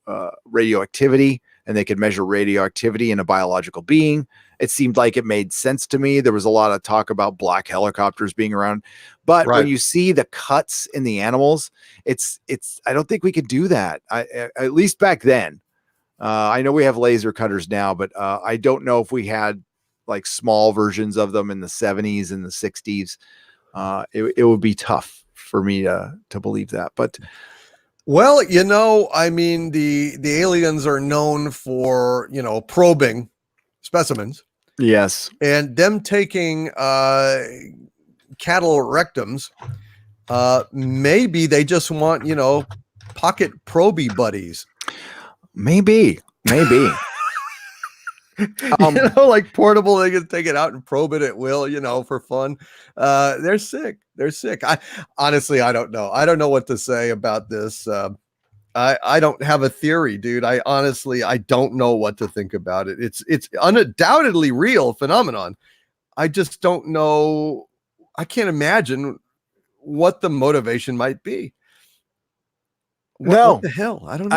radioactivity, and they could measure radioactivity in a biological being. It seemed like it made sense to me. There was a lot of talk about black helicopters being around, but when you see the cuts in the animals, I don't think we could do that. At least back then. I know we have laser cutters now, but I don't know if we had like small versions of them in the 70s and the 60s. It would be tough for me to believe that. But well, I mean, the aliens are known for, probing specimens. Yes. And them taking cattle rectums, maybe they just want, pocket proby buddies. Maybe. Like portable, they can take it out and probe it at will, for fun. They're sick. I honestly, I don't know. I don't know what to say about this. I don't have a theory, dude. I don't know what to think about it. It's undoubtedly real phenomenon. I just don't know. I can't imagine what the motivation might be. What the hell? I don't know.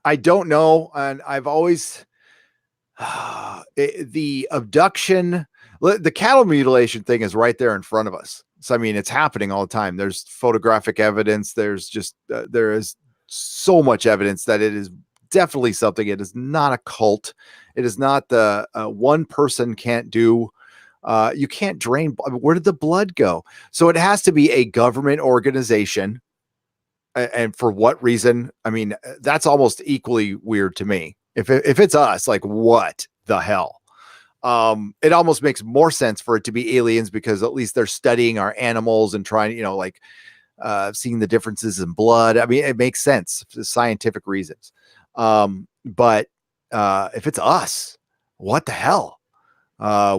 I don't know. And I've always the abduction, the cattle mutilation thing is right there in front of us. So, I mean, it's happening all the time. There's photographic evidence. There's just, there is so much evidence that it is definitely something. It is not a cult. It is not the one person can't do. You can't drain. Where did the blood go? So it has to be a government organization. And for what reason? I mean, that's almost equally weird to me. If it's us, like, what the hell? It almost makes more sense for it to be aliens, because at least they're studying our animals and trying, seeing the differences in blood. I mean, it makes sense for scientific reasons. But if it's us, what the hell?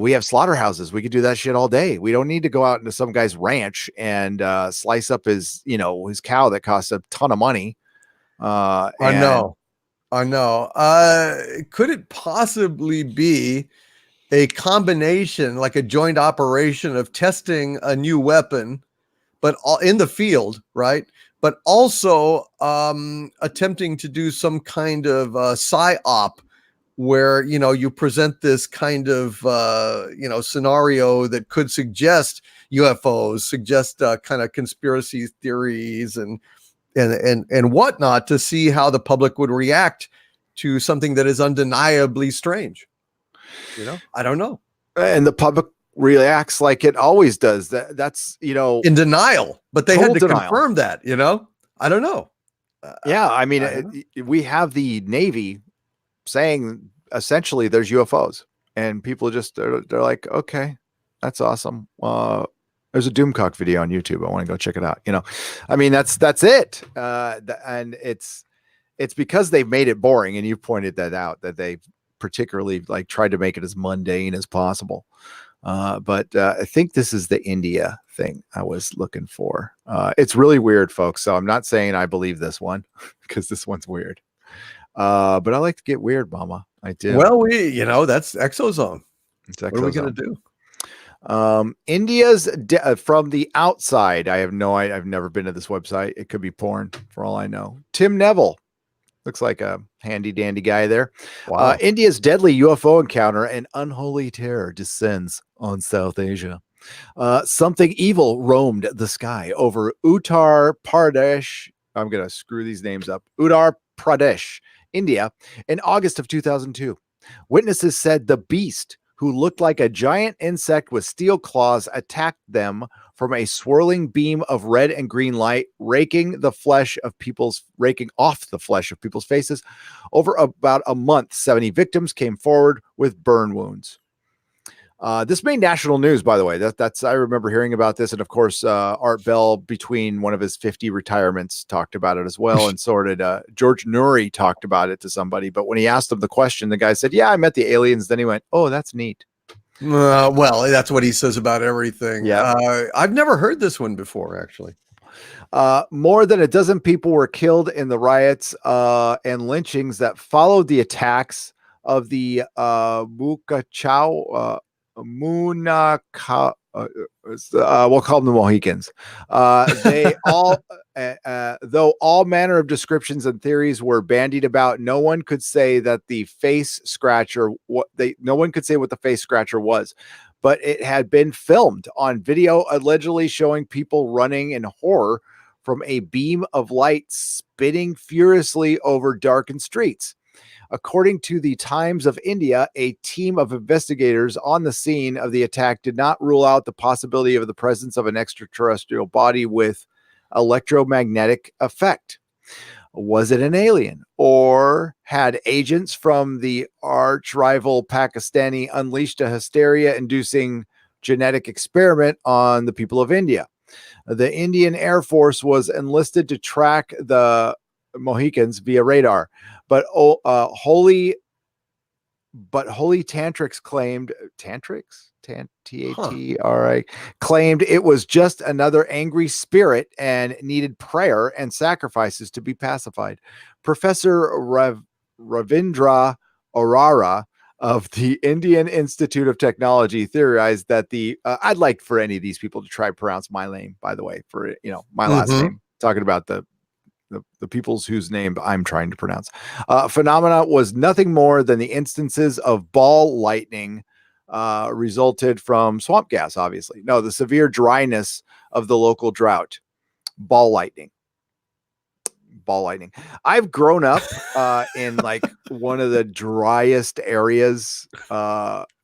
We have slaughterhouses. We could do that shit all day. We don't need to go out into some guy's ranch and slice up his cow that costs a ton of money. I know. Could it possibly be a combination, like a joint operation of testing a new weapon, but in the field, right? But also attempting to do some kind of psyop, where you present this kind of scenario that could suggest UFOs, suggest kind of conspiracy theories and whatnot, to see how the public would react to something that is undeniably strange. I don't know. And the public reacts like it always does. That's in denial, but they had to confirm that. I don't know. Yeah, I mean, we have the Navy saying essentially there's UFOs, and people just they're like, okay, that's awesome. There's a Doomcock video on YouTube. I want to go check it out. I mean, that's it. And it's because they've made it boring, and you pointed that out, that they particularly tried to make it as mundane as possible. But I think this is the India thing I was looking for. It's really weird, folks. So I'm not saying I believe this one, because this one's weird. But I like to get weird, Mama. I do. Well, that's ExoZone. What are we going to do? India's from the outside. I have no idea. I've never been to this website. It could be porn for all I know. Tim Neville looks like a handy dandy guy there. Wow. India's deadly UFO encounter and unholy terror descends on South Asia. Something evil roamed the sky over Uttar Pradesh. I'm going to screw these names up. Uttar Pradesh, India, in August of 2002. Witnesses said the beast, who looked like a giant insect with steel claws, attacked them from a swirling beam of red and green light, raking off the flesh of people's faces. Over about a month, 70 victims came forward with burn wounds. This made national news, by the way. That's I remember hearing about this, and of course, Art Bell, between one of his 50 retirements, talked about it as well, and so did George Noory talked about it to somebody. But when he asked him the question, the guy said, "Yeah, I met the aliens." Then he went, "Oh, that's neat." Well, that's what he says about everything. Yeah. I've never heard this one before, actually. More than a dozen people were killed in the riots and lynchings that followed the attacks of the we'll call them the Mohicans. They all, though all manner of descriptions and theories were bandied about, no one could say that the face scratcher, no one could say what the face scratcher was, but it had been filmed on video, allegedly showing people running in horror from a beam of light spinning furiously over darkened streets. According to the Times of India, a team of investigators on the scene of the attack did not rule out the possibility of the presence of an extraterrestrial body with electromagnetic effect. Was it an alien, or had agents from the arch rival Pakistani unleashed a hysteria-inducing genetic experiment on the people of India? The Indian Air Force was enlisted to track the Mohicans via radar, but holy tantrics claimed claimed it was just another angry spirit and needed prayer and sacrifices to be pacified. Professor Ravindra Arora of the Indian Institute of Technology theorized that I'd like for any of these people to try pronounce my name, by the way, for my last name, talking about the peoples whose name I'm trying to pronounce. Phenomena was nothing more than the instances of ball lightning resulted from swamp gas, obviously. No, the severe dryness of the local drought. Ball lightning. I've grown up in like one of the driest areas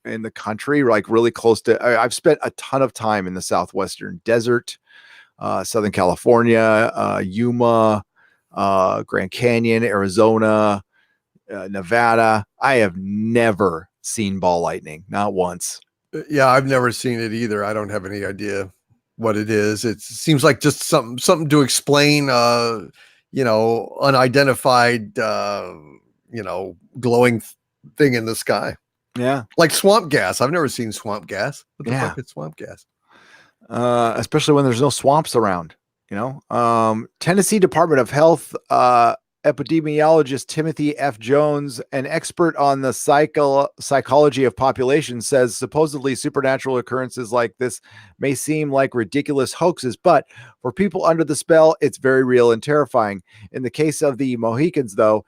in the country, like really close to, I've spent a ton of time in the southwestern desert, Southern California, Yuma, Grand Canyon, Arizona, Nevada. I have never seen ball lightning, not once. Yeah, I've never seen it either. I don't have any idea what it is. It seems like just something to explain, unidentified, glowing thing in the sky. Yeah, like swamp gas. I've never seen swamp gas. What the fuck is swamp gas? Especially when there's no swamps around. Tennessee Department of Health epidemiologist Timothy F. Jones, an expert on the psychology of populations, says supposedly supernatural occurrences like this may seem like ridiculous hoaxes, but for people under the spell, it's very real and terrifying. In the case of the Mohicans, though,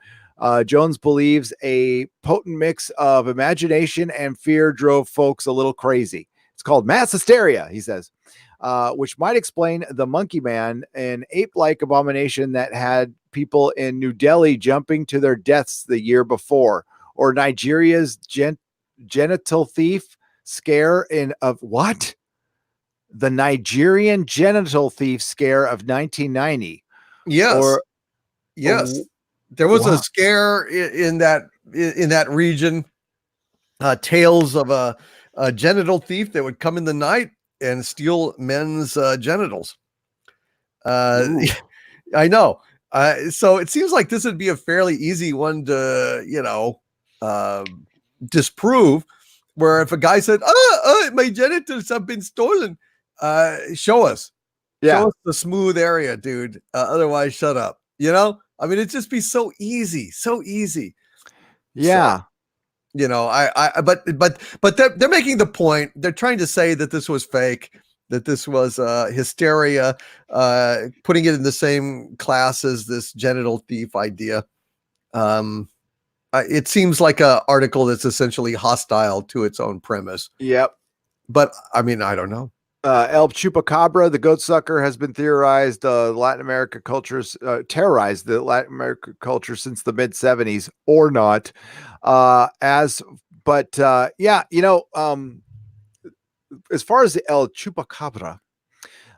Jones believes a potent mix of imagination and fear drove folks a little crazy. It's called mass hysteria, he says. Which might explain the Monkey Man, an ape-like abomination that had people in New Delhi jumping to their deaths the year before, or Nigeria's genital thief scare the Nigerian genital thief scare of 1990. Yes. There was a scare in that region. Tales of a genital thief that would come in the night and steal men's genitals. I know. So it seems like this would be a fairly easy one to, disprove, where if a guy said, my genitals have been stolen, show us. Yeah. Show us the smooth area, dude. Otherwise, shut up. I mean, it'd just be so easy. Yeah. So, but they're making the point. They're trying to say that this was fake, that this was hysteria, putting it in the same class as this genital thief idea. It seems like an article that's essentially hostile to its own premise. Yep. But I mean, I don't know. El Chupacabra, the goat sucker, has been theorized. Latin America cultures terrorized the Latin America culture since the mid 70s, or not. As far as the El Chupacabra,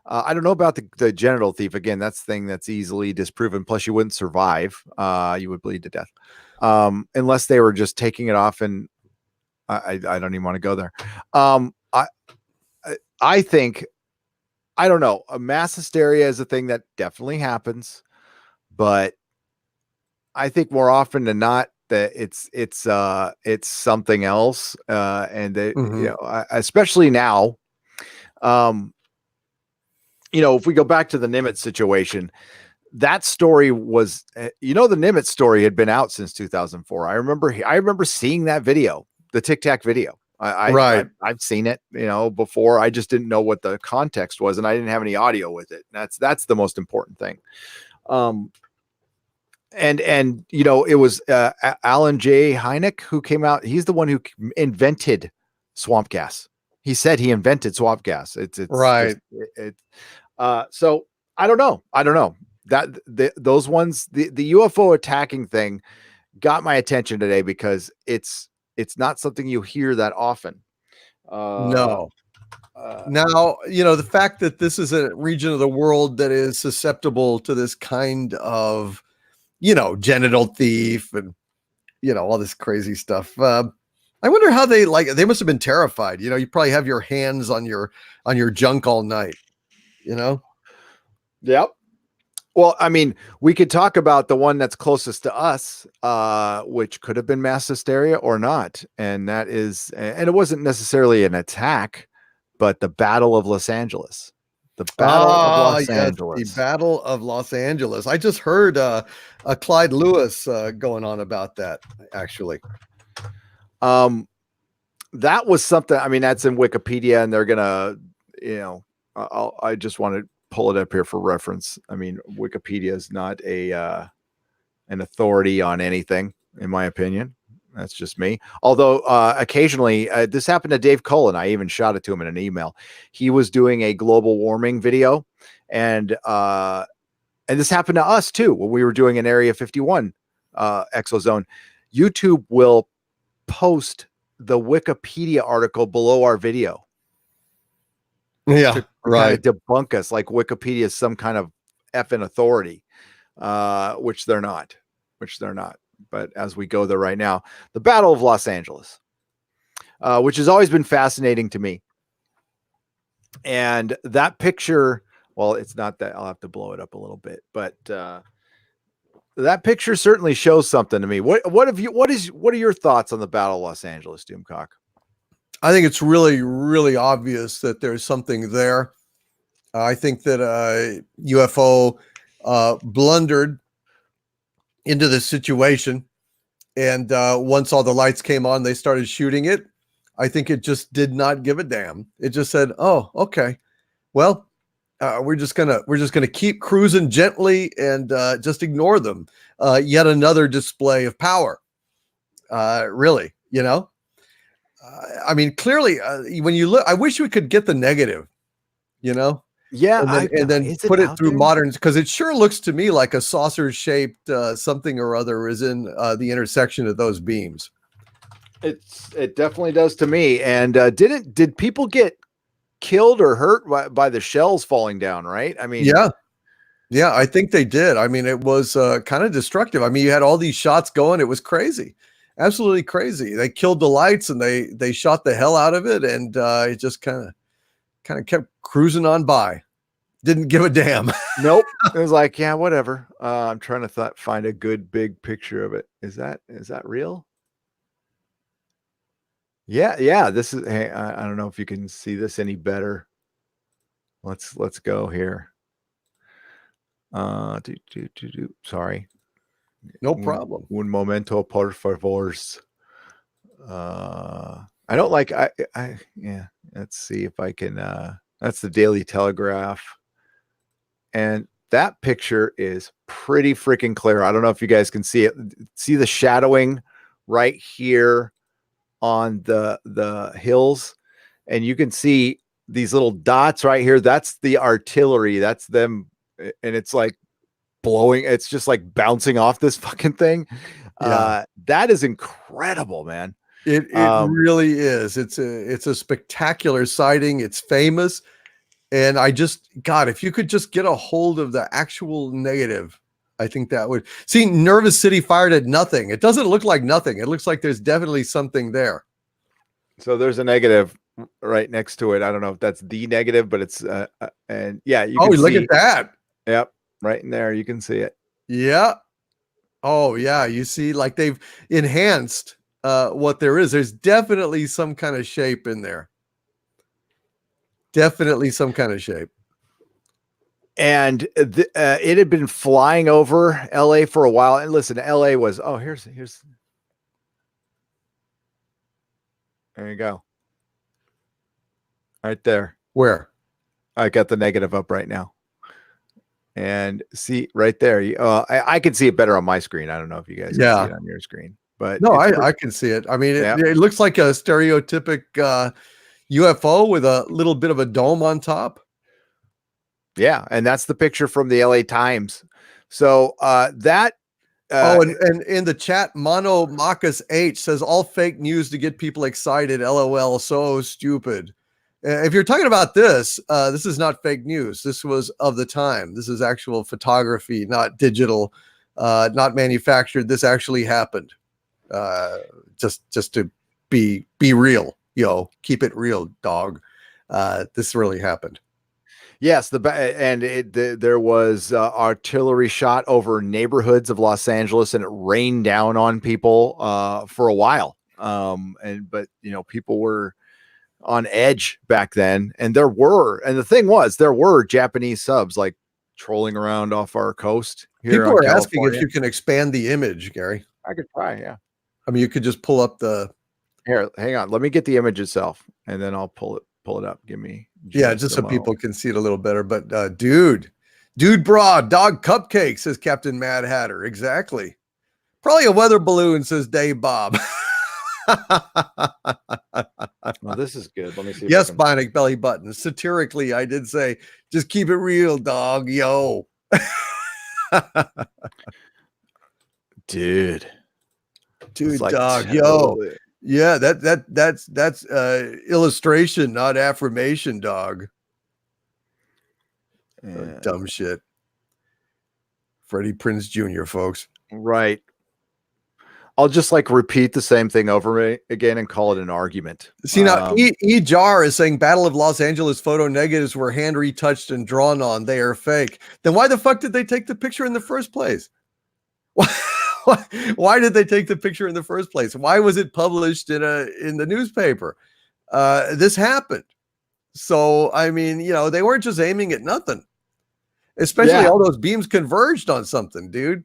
I don't know about the genital thief. Again, that's the thing that's easily disproven. Plus, you wouldn't survive. You would bleed to death, unless they were just taking it off. And I don't even want to go there. I think, I don't know. A mass hysteria is a thing that definitely happens, but I think more often than not that it's something else. And that, Mhm. you know, especially now, you know, if we go back to the Nimitz situation, that story was, you know, the Nimitz story had been out since 2004. I remember seeing that video, the Tic Tac video. Right. I've seen it, you know, before. I just didn't know what the context was, and I didn't have any audio with it. That's the most important thing. And you know, it was Alan J. Hynek who came out. He's the one who invented swamp gas. He said he invented swamp gas. It's Right. so I don't know. That those ones, the UFO attacking thing got my attention today because it's not something you hear that often. No. Now, you know, the fact that this is a region of the world that is susceptible to this kind of, you know, genital thief and, you know, all this crazy stuff. I wonder how they must have been terrified. You know, you probably have your hands on your junk all night, you know? Yep. Well, I mean, we could talk about the one that's closest to us, which could have been mass hysteria or not. And that is, and it wasn't necessarily an attack, but the Battle of Los Angeles. The Battle of Los Yes, Angeles. the Battle of Los Angeles. I just heard a Clyde Lewis going on about that, actually. That was something, I mean, that's in Wikipedia, and they're gonna, you know, I just want to pull it up here for reference. I mean, Wikipedia is not an authority on anything, in my opinion. That's just me. Although occasionally, this happened to Dave Cullen. I even shot it to him in an email. He was doing a global warming video, and this happened to us too when we were doing an Area 51 Exo Zone. YouTube will post the Wikipedia article below our video. Yeah, to right. kind of debunk us like Wikipedia is some kind of effing authority, which they're not. But as we go there right now, the Battle of Los Angeles, which has always been fascinating to me. And that picture, well, it's not that, I'll have to blow it up a little bit, but that picture certainly shows something to me. What are your thoughts on the Battle of Los Angeles, Doomcock? I think it's really, really obvious that there's something there. I think that UFO blundered into this situation, and once all the lights came on, they started shooting it. I think it just did not give a damn. It just said, "Oh, okay, well, we're just gonna keep cruising gently and just ignore them." Yet another display of power. Really, you know. I mean, clearly, when you look, I wish we could get the negative, you know, Yeah, and then is put it out through there? moderns, because it sure looks to me like a saucer-shaped something or other is in the intersection of those beams. It definitely does to me. And did people get killed or hurt by the shells falling down? Right? I mean, Yeah, I think they did. I mean, it was kind of destructive. I mean, you had all these shots going. It was crazy, absolutely crazy. They killed the lights and they shot the hell out of it, and it just kind of kept cruising on by. Didn't give a damn. nope. It was like, yeah, whatever. I'm trying to find a good big picture of it. Is that real? Yeah. This is. Hey, I don't know if you can see this any better. Let's go here. Sorry. No problem. Un momento, por favors. I don't like. Yeah. Let's see if I can. That's the Daily Telegraph. And that picture is pretty freaking clear. I don't know if you guys can see it. See the shadowing right here on the hills, and you can see these little dots right here. That's the artillery. That's them, and it's like blowing. It's just like bouncing off this fucking thing. Yeah. That is incredible, man. It really is. It's a spectacular sighting. It's famous. And God, if you could just get a hold of the actual negative, I think that would see. Nervous City fired at nothing. It doesn't look like nothing. It looks like there's definitely something there. So there's a negative right next to it. I don't know if that's the negative, but it's and yeah, you can look see. at that. Yep, right in there, you can see it. Yeah. Oh yeah, you see, like they've enhanced what there is. There's definitely some kind of shape in there. Definitely some kind of shape. And it had been flying over LA for a while. And listen, LA was, oh, here's there you go. Right there. Where? I got the negative up right now. And see right there. I can see it better on my screen. I don't know if you guys can see it on your screen, but no, I can see it. I mean, it looks like a stereotypic UFO with a little bit of a dome on top. Yeah, and that's the picture from the LA Times. So that and in the chat, Mono Marcus H says all fake news to get people excited. LOL, so stupid. If you're talking about this is not fake news. This was of the time. This is actual photography, not digital, not manufactured. This actually happened. Just to be real, keep it real, dog. This really happened. Yes, there was artillery shot over neighborhoods of Los Angeles, and it rained down on people for a while. But people were on edge back then, and the thing was, there were Japanese subs like trolling around off our coast here. People are asking if you can expand the image, Gary. I could try, yeah. I mean, you could just pull up the. Here, hang on. Let me get the image itself, and then I'll pull it up. Give me. Just so people can see it a little better. But dude, bra, dog cupcake, says Captain Mad Hatter. Exactly. Probably a weather balloon, says Dave Bob. Well, this is good. Let me see. Yes, Bionic Belly Button. Satirically, I did say, just keep it real, dog. Yo. Dude, like dog. Yo. Yeah, that's illustration, not affirmation, dog. Yeah. Dumb shit. Freddie Prinze Jr., folks. Right. I'll just repeat the same thing over again and call it an argument. See, now Jar is saying Battle of Los Angeles photo negatives were hand retouched and drawn on. They are fake. Then why the fuck did they take the picture in the first place? Why did they take the picture in the first place? Why was it published in the newspaper? This happened. So, I mean, they weren't just aiming at nothing. Especially all those beams converged on something, dude.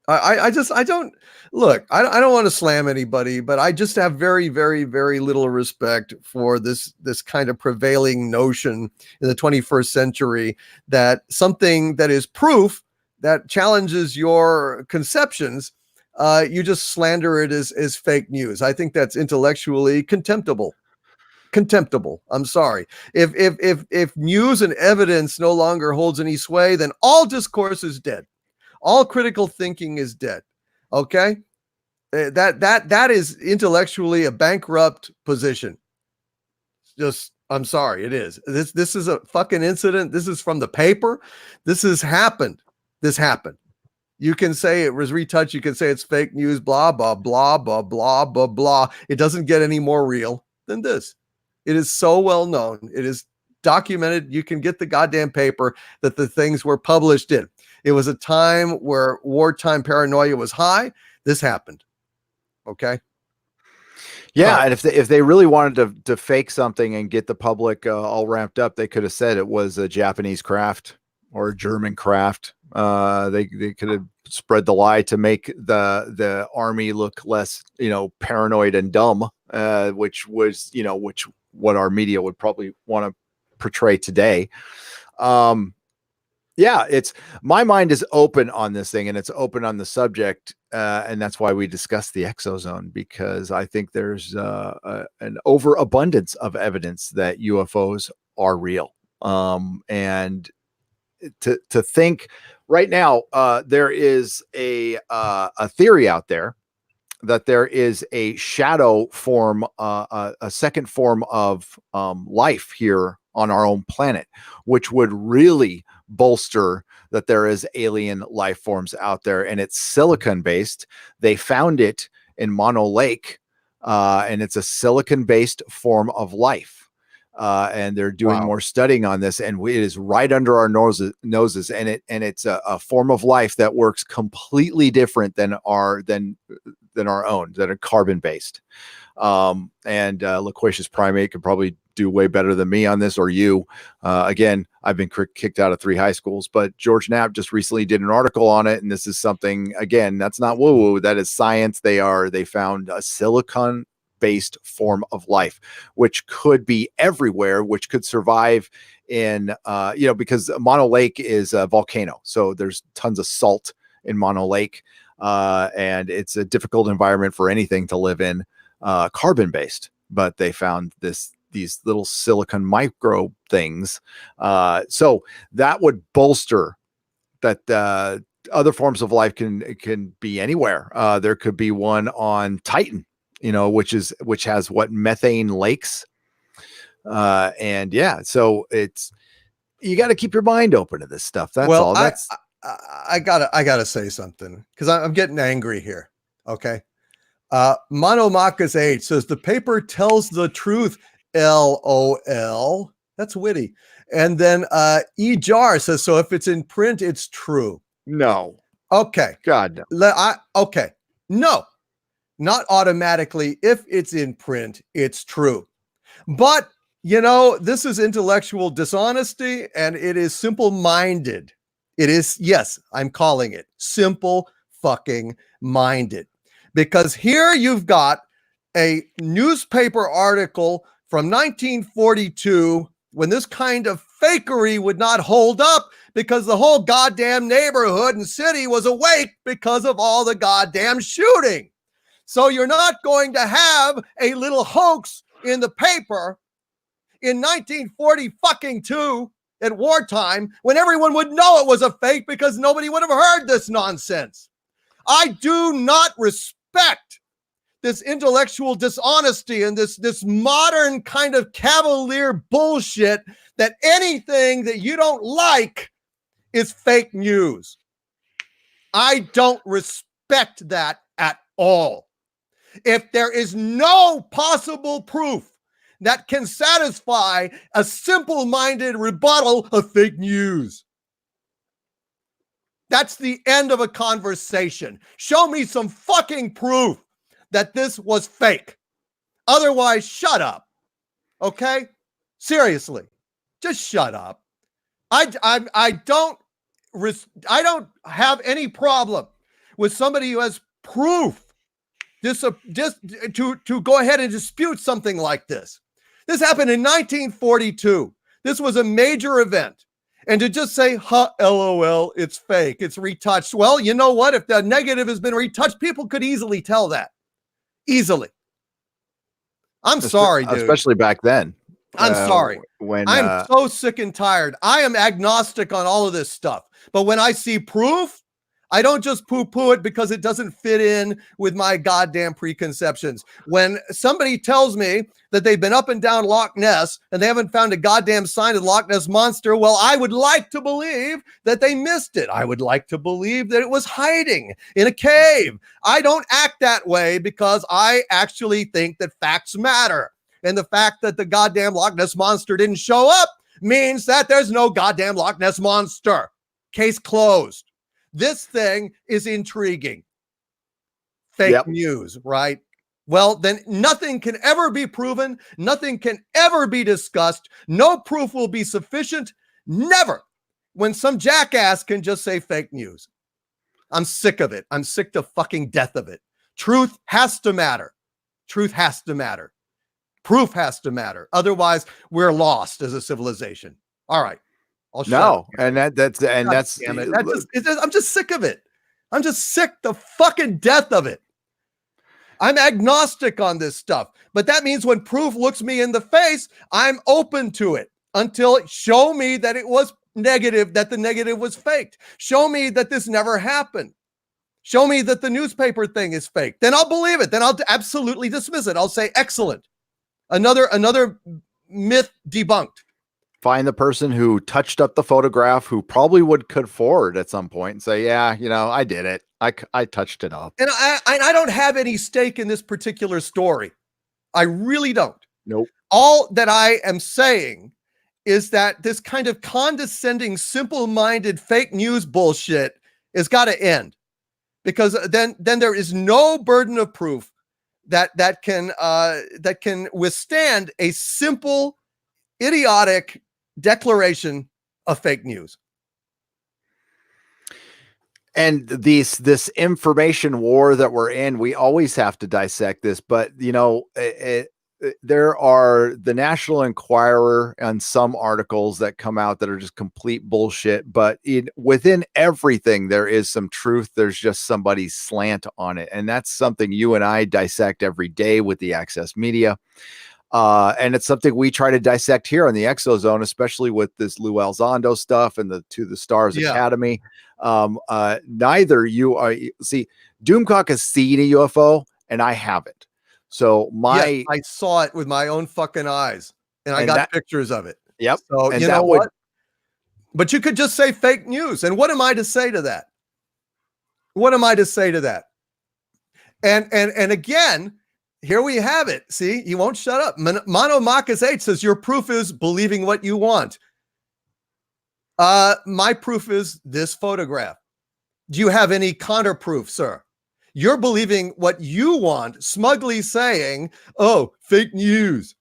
I don't want to slam anybody, but I just have very, very, very little respect for this kind of prevailing notion in the 21st century that something that is proof that challenges your conceptions, you just slander it as fake news. I think that's intellectually contemptible. I'm sorry. If news and evidence no longer holds any sway, then all discourse is dead. All critical thinking is dead. Okay? That is intellectually a bankrupt position. I'm sorry, it is. This is a fucking incident. This is from the paper. This has happened. This happened. You can say it was retouched. You can say it's fake news, blah, blah, blah, blah, blah, blah, blah. It doesn't get any more real than this. It is so well known. It is documented. You can get the goddamn paper that the things were published in. It was a time where wartime paranoia was high. This happened. Okay. Yeah, and if they really wanted to fake something and get the public all ramped up, they could have said it was a Japanese craft or a German craft. They could have spread the lie to make the army look less, paranoid and dumb, which was, what our media would probably want to portray today. It's my mind is open on this thing, and it's open on the subject. And that's why we discuss the Exo Zone, because I think there's an overabundance of evidence that UFOs are real. And to think right now, there is a theory out there that there is a shadow form, a second form of life here on our own planet, which would really bolster that there is alien life forms out there. And it's silicon based. They found it in Mono Lake, and it's a silicon based form of life. And they're doing more studying on this, and it is right under our noses. And it's a form of life that works completely different than our own, that are carbon based. And Loquacious Primate could probably do way better than me on this, or you. Again, I've been kicked out of 3 high schools, but George Knapp just recently did an article on it, and this is something, again, that's not woo woo, that is science. They found a silicon based form of life, which could be everywhere, which could survive in, because Mono Lake is a volcano. So there's tons of salt in Mono Lake, and it's a difficult environment for anything to live in, carbon based, but they found these little silicon micro things. So that would bolster that, other forms of life can be anywhere. There could be one on Titan, which has methane lakes. And yeah, so you got to keep your mind open to this stuff. That's all. I gotta say something, because I'm getting angry here. Okay. Monomachus 8 says the paper tells the truth. LOL. That's witty. And then E Jar says, so if it's in print, it's true. No. Okay. God, no. Okay. No. Not automatically. If it's in print, it's true. But, this is intellectual dishonesty, and it is simple-minded. It is, yes, I'm calling it simple fucking minded. Because here you've got a newspaper article from 1942 when this kind of fakery would not hold up, because the whole goddamn neighborhood and city was awake because of all the goddamn shooting. So you're not going to have a little hoax in the paper in 1942 at wartime when everyone would know it was a fake, because nobody would have heard this nonsense. I do not respect this intellectual dishonesty and this modern kind of cavalier bullshit that anything that you don't like is fake news. I don't respect that at all. If there is no possible proof that can satisfy a simple-minded rebuttal of fake news, that's the end of a conversation. Show me some fucking proof that this was fake. Otherwise, shut up. Okay? Seriously, just shut up. I don't have any problem with somebody who has proof just to go ahead and dispute something like this. This happened in 1942. This was a major event. And to just say, LOL, it's fake, it's retouched. Well, you know what? If the negative has been retouched, people could easily tell that. Easily. I'm sorry, dude. Especially back then. I'm sorry. I'm so sick and tired. I am agnostic on all of this stuff. But when I see proof, I don't just poo-poo it because it doesn't fit in with my goddamn preconceptions. When somebody tells me that they've been up and down Loch Ness and they haven't found a goddamn sign of the Loch Ness Monster, well, I would like to believe that they missed it. I would like to believe that it was hiding in a cave. I don't act that way because I actually think that facts matter. And the fact that the goddamn Loch Ness Monster didn't show up means that there's no goddamn Loch Ness Monster. Case closed. This thing is intriguing. Fake news, right? Well, then nothing can ever be proven. Nothing can ever be discussed. No proof will be sufficient. Never. When some jackass can just say fake news. I'm sick of it. I'm sick to fucking death of it. Truth has to matter. Truth has to matter. Proof has to matter. Otherwise, we're lost as a civilization. All right. No, and that's damn it. I'm just sick of it. I'm just sick to fucking death of it. I'm agnostic on this stuff, but that means when proof looks me in the face, I'm open to it until it show me that it was negative, that the negative was faked. Show me that this never happened. Show me that the newspaper thing is fake. Then I'll believe it. Then I'll absolutely dismiss it. I'll say, excellent. Another myth debunked. find the person who touched up the photograph, who probably could forward at some point and say, yeah, I did it. I touched it up. And I don't have any stake in this particular story. I really don't. Nope. All that I am saying is that this kind of condescending, simple-minded fake news bullshit has got to end, because then there is no burden of proof that can withstand a simple, idiotic declaration of fake news. And this information war that we're in, we always have to dissect this, but there are the National Enquirer and some articles that come out that are just complete bullshit, but within everything there is some truth. There's just somebody's slant on it, and that's something you and I dissect every day with the Access Media. And it's something we try to dissect here on the Exo Zone, especially with this Lou Elizondo stuff and the To the Stars Academy. Neither you are. See, Doomcock has seen a UFO, and I haven't. So I saw it with my own fucking eyes, and I got pictures of it. Yep. So and you know what? But you could just say fake news, and what am I to say to that? What am I to say to that? And again, here we have it. See, he won't shut up. Mono Marcus 8 says your proof is believing what you want. My proof is this photograph. Do you have any counter proof, sir? You're believing what you want, smugly saying, oh, fake news.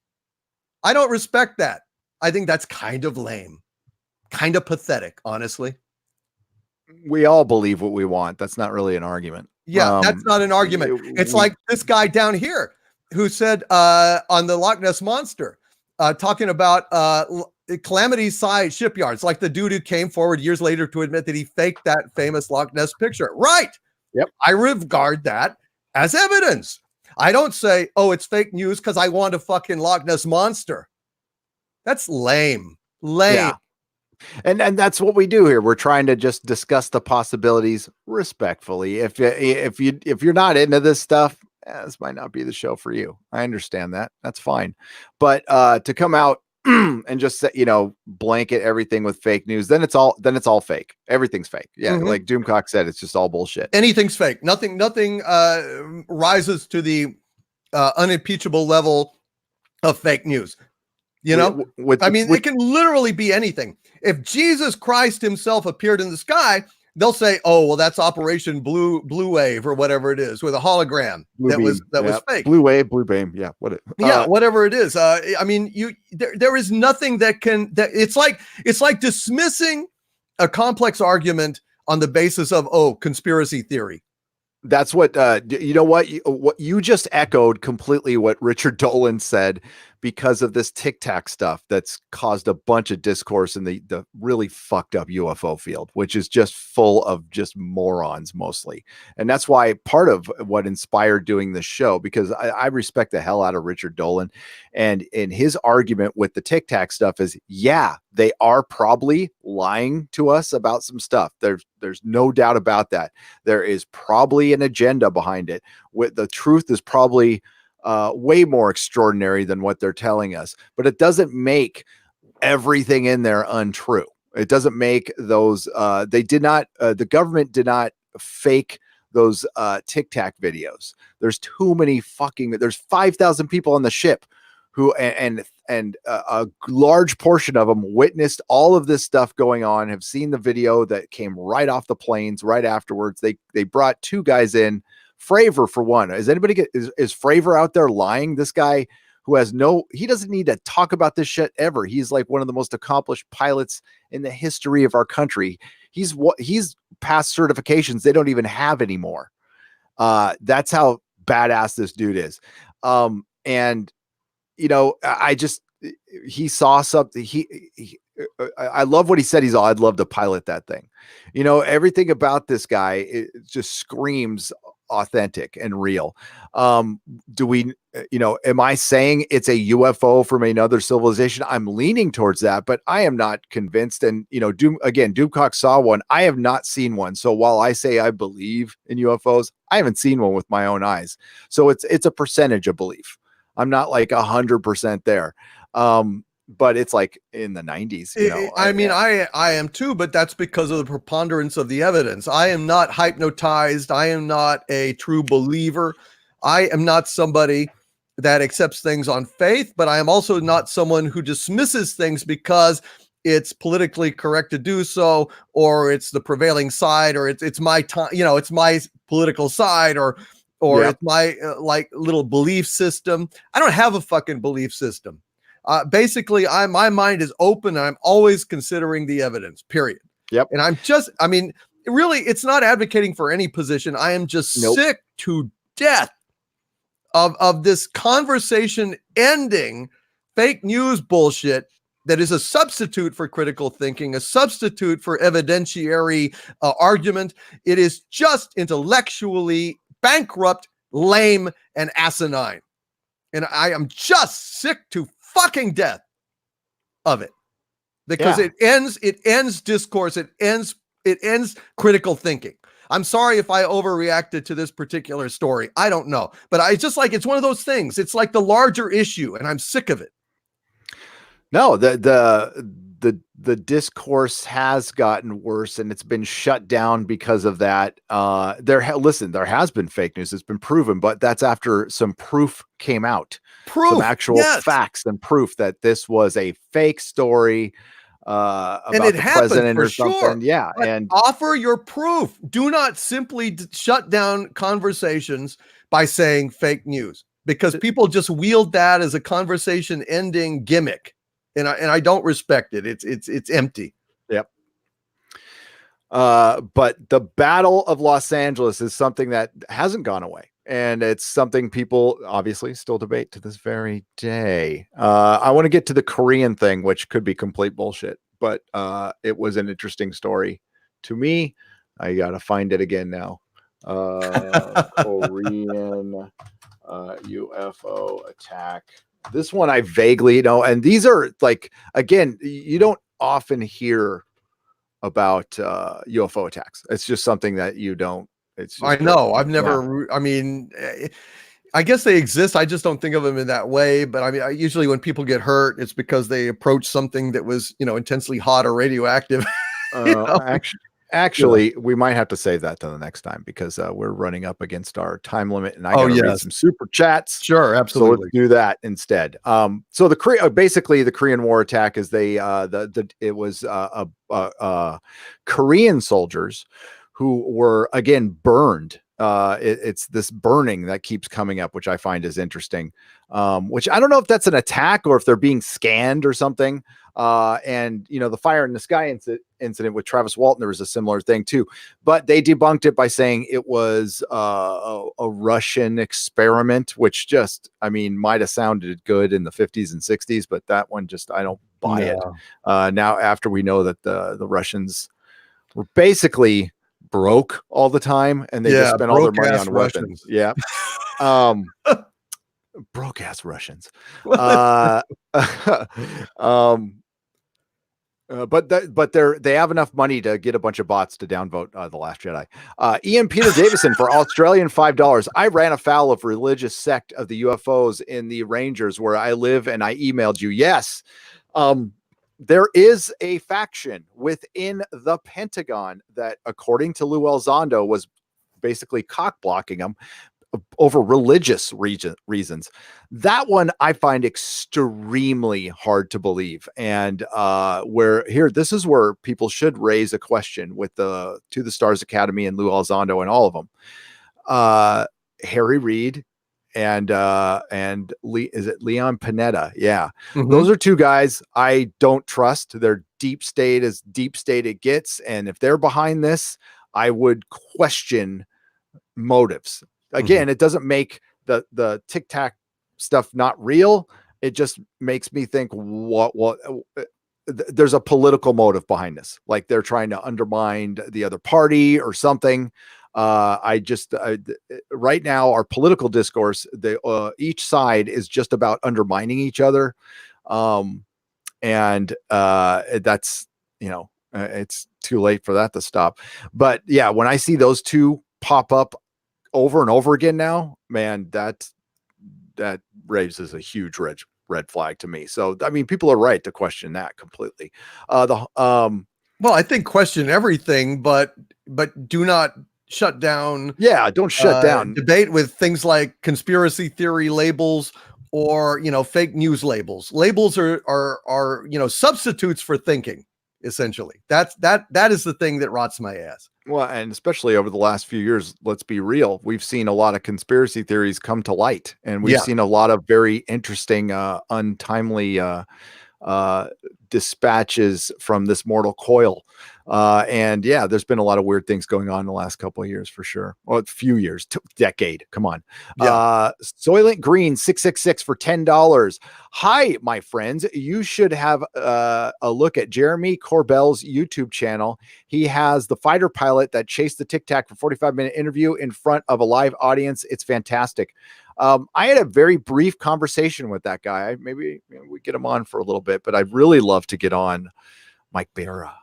I don't respect that. I think that's kind of lame, kind of pathetic, honestly. We all believe what we want. That's not really an argument. Yeah, that's not an argument. It's like this guy down here who said on the Loch Ness Monster, talking about Calamity Side shipyards, like the dude who came forward years later to admit that he faked that famous Loch Ness picture. Right. Yep. I regard that as evidence. I don't say, oh, it's fake news because I want a fucking Loch Ness Monster. That's lame. Yeah. And that's what we do here. We're trying to just discuss the possibilities respectfully. If you're not into this stuff, this might not be the show for you. I understand that. That's fine. But to come out and just blanket everything with fake news, then it's all fake. Everything's fake. Yeah, like Doomcock said, it's just all bullshit. Anything's fake. Nothing rises to the unimpeachable level of fake news. It can literally be anything. If Jesus Christ himself appeared in the sky, they'll say, "Oh, well, that's Operation Blue Wave or whatever it is with a hologram that was fake." Blue Wave, Blue Beam, whatever it is. There is nothing that it's like dismissing a complex argument on the basis of conspiracy theory. That's what what you just echoed completely what Richard Dolan said, because of this Tic Tac stuff that's caused a bunch of discourse in the really fucked up UFO field, which is just full of just morons mostly. And that's why part of what inspired doing this show, because I respect the hell out of Richard Dolan, and in his argument with the Tic Tac stuff is, yeah, they are probably lying to us about some stuff. There's no doubt about that. There is probably an agenda behind it. The truth is probably way more extraordinary than what they're telling us, but it doesn't make everything in there untrue. It doesn't make those the government did not fake those Tic Tac videos. There's too many there's 5,000 people on the ship who and a large portion of them witnessed all of this stuff going on, have seen the video that came right off the planes right afterwards. They brought two guys in, Fravor for one. Is Fravor out there lying? This guy who he doesn't need to talk about this shit ever. He's like one of the most accomplished pilots in the history of our country. He's passed certifications they don't even have anymore. That's how badass this dude is. He saw something. I love what he said. I'd love to pilot that thing. Everything about this guy, it just screams authentic and real. Am I saying it's a UFO from another civilization? I'm leaning towards that, but I am not convinced. And Doomcock saw one. I have not seen one. So while I say I believe in UFOs, I haven't seen one with my own eyes. So it's a percentage of belief. I'm not like 100% there. but it's like in the 90s, you know. I mean, I am too, but that's because of the preponderance of the evidence. I am not hypnotized. I am not a true believer. I am not somebody that accepts things on faith, but I am also not someone who dismisses things because it's politically correct to do so, or it's the prevailing side, or it's my time, you know, it's my political side, or Yep. it's my like little belief system. I don't have a fucking belief system. Basically, my mind is open and I'm always considering the evidence, period. Yep. And I mean, really, it's not advocating for any position. I am just sick to death of this conversation ending fake news bullshit that is a substitute for critical thinking, a substitute for evidentiary argument. It is just intellectually bankrupt, lame, and asinine. And I am just sick to fucking death of it, because it ends discourse. It ends critical thinking. I'm sorry if I overreacted to this particular story. I don't know, but I just like, it's one of those things. It's like the larger issue, and I'm sick of it. No, the discourse has gotten worse, and it's been shut down because of that. There has been fake news. It's been proven, but that's after some proof came out. Some actual facts and proof that this was a fake story about the president or something. Yeah. But and offer your proof. Do not simply shut down conversations by saying fake news, because people just wield that as a conversation ending gimmick. And I don't respect it. It's empty. Yep. But the Battle of Los Angeles is something that hasn't gone away. And it's something people obviously still debate to this very day. I want to get to the Korean thing, which could be complete bullshit, but it was an interesting story to me. I got to find it again now. Korean UFO attack. This one I vaguely know. And these are like, again, you don't often hear about UFO attacks. It's just something that you don't. I know. I've never, I mean, I guess they exist. I just don't think of them in that way. But I mean, usually when people get hurt, it's because they approach something that was, intensely hot or radioactive. Actually, we might have to save that to the next time, because we're running up against our time limit, and I got to read some super chats. Sure, absolutely. So let's do that instead. So basically the Korean War attack is it was Korean soldiers who were again burned. It's this burning that keeps coming up, which I find is interesting. Which I don't know if that's an attack or if they're being scanned or something. And the fire in the sky incident with Travis Walton, there was a similar thing too, but they debunked it by saying it was a Russian experiment, which just, might have sounded good in the 50s and 60s, but that one just, I don't buy it. Now, after we know that the Russians were basically broke all the time, and they just spent all their money on weapons. Yeah. Broke ass Russians. But they have enough money to get a bunch of bots to downvote The Last Jedi. Ian Peter Davison for Australian $5. I ran afoul of religious sect of the UFOs in the Rangers where I live, and I emailed you. Yes. There is a faction within the Pentagon that, according to Lou Elizondo, was basically cock blocking them over religious reasons. That one I find extremely hard to believe. And this is where people should raise a question with To the Stars Academy and Lou Elizondo and all of them. Harry Reid and is it Leon Panetta? Yeah. Mm-hmm. Those are two guys I don't trust. They're deep state as deep state it gets. And if they're behind this, I would question motives. Again, It doesn't make the Tic Tac stuff not real. It just makes me think there's a political motive behind this. Like they're trying to undermine the other party or something. Right now, our political discourse, each side is just about undermining each other. And that's, it's too late for that to stop. But yeah, when I see those two pop up over and over again now, man, that raises a huge red red flag to me. So, I mean, people are right to question that completely. Well, I think question everything, but do not shut down. Yeah, don't shut down debate with things like conspiracy theory labels or fake news labels. Labels are substitutes for thinking. Essentially, that is the thing that rots my ass. Well, and especially over the last few years, let's be real, we've seen a lot of conspiracy theories come to light, and we've seen a lot of very interesting, untimely dispatches from this mortal coil. And yeah, there's been a lot of weird things going on in the last couple of years for sure. Well, a few years, decade. Come on. Soylent Green 666 for $10. Hi, my friends. You should have a look at Jeremy Corbell's YouTube channel. He has the fighter pilot that chased the Tic Tac for 45-minute interview in front of a live audience. It's fantastic. I had a very brief conversation with that guy. Maybe we get him on for a little bit, but I'd really love to get on Mike Barra.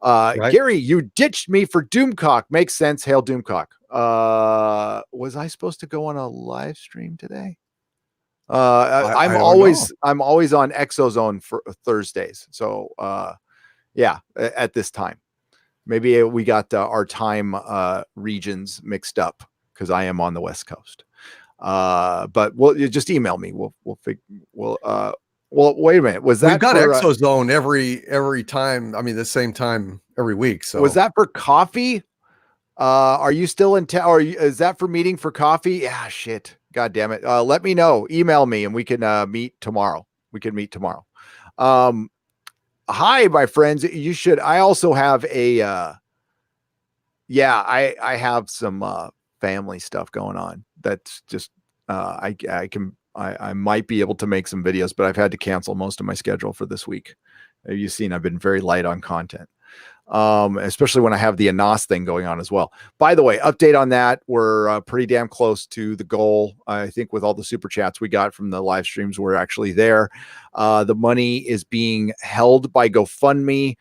Right. Gary, you ditched me for Doomcock. Makes sense. Hail Doomcock. Was I supposed to go on a live stream today? I'm always on ExoZone for Thursdays. So yeah, at this time, maybe we got our time regions mixed up because I am on the West Coast. But you just email me. Well, wait a minute. Was that we've got ExoZone every time? I mean, the same time every week. So was that for coffee? Are you still in town? Or is that for meeting for coffee? Yeah, shit. God damn it. Let me know. Email me and we can meet tomorrow. Hi, my friends. You should. I also have a. I have some family stuff going on. That's just I might be able to make some videos, but I've had to cancel most of my schedule for this week. You've seen I've been very light on content, especially when I have the Anas thing going on as well. By the way, update on that. We're pretty damn close to the goal. I think with all the super chats we got from the live streams, we're actually there. The money is being held by GoFundMe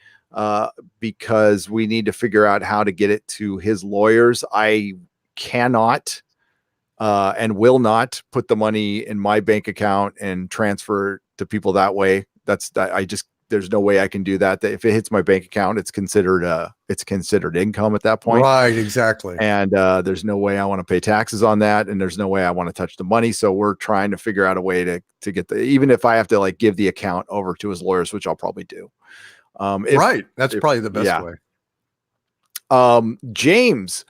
because we need to figure out how to get it to his lawyers. I cannot and will not put the money in my bank account and transfer to people that way. There's no way I can do that. If it hits my bank account, it's considered income at that point. Right. Exactly. And there's no way I want to pay taxes on that. And there's no way I want to touch the money. So we're trying to figure out a way to get even if I have to like give the account over to his lawyers, which I'll probably do. That's probably the best way. James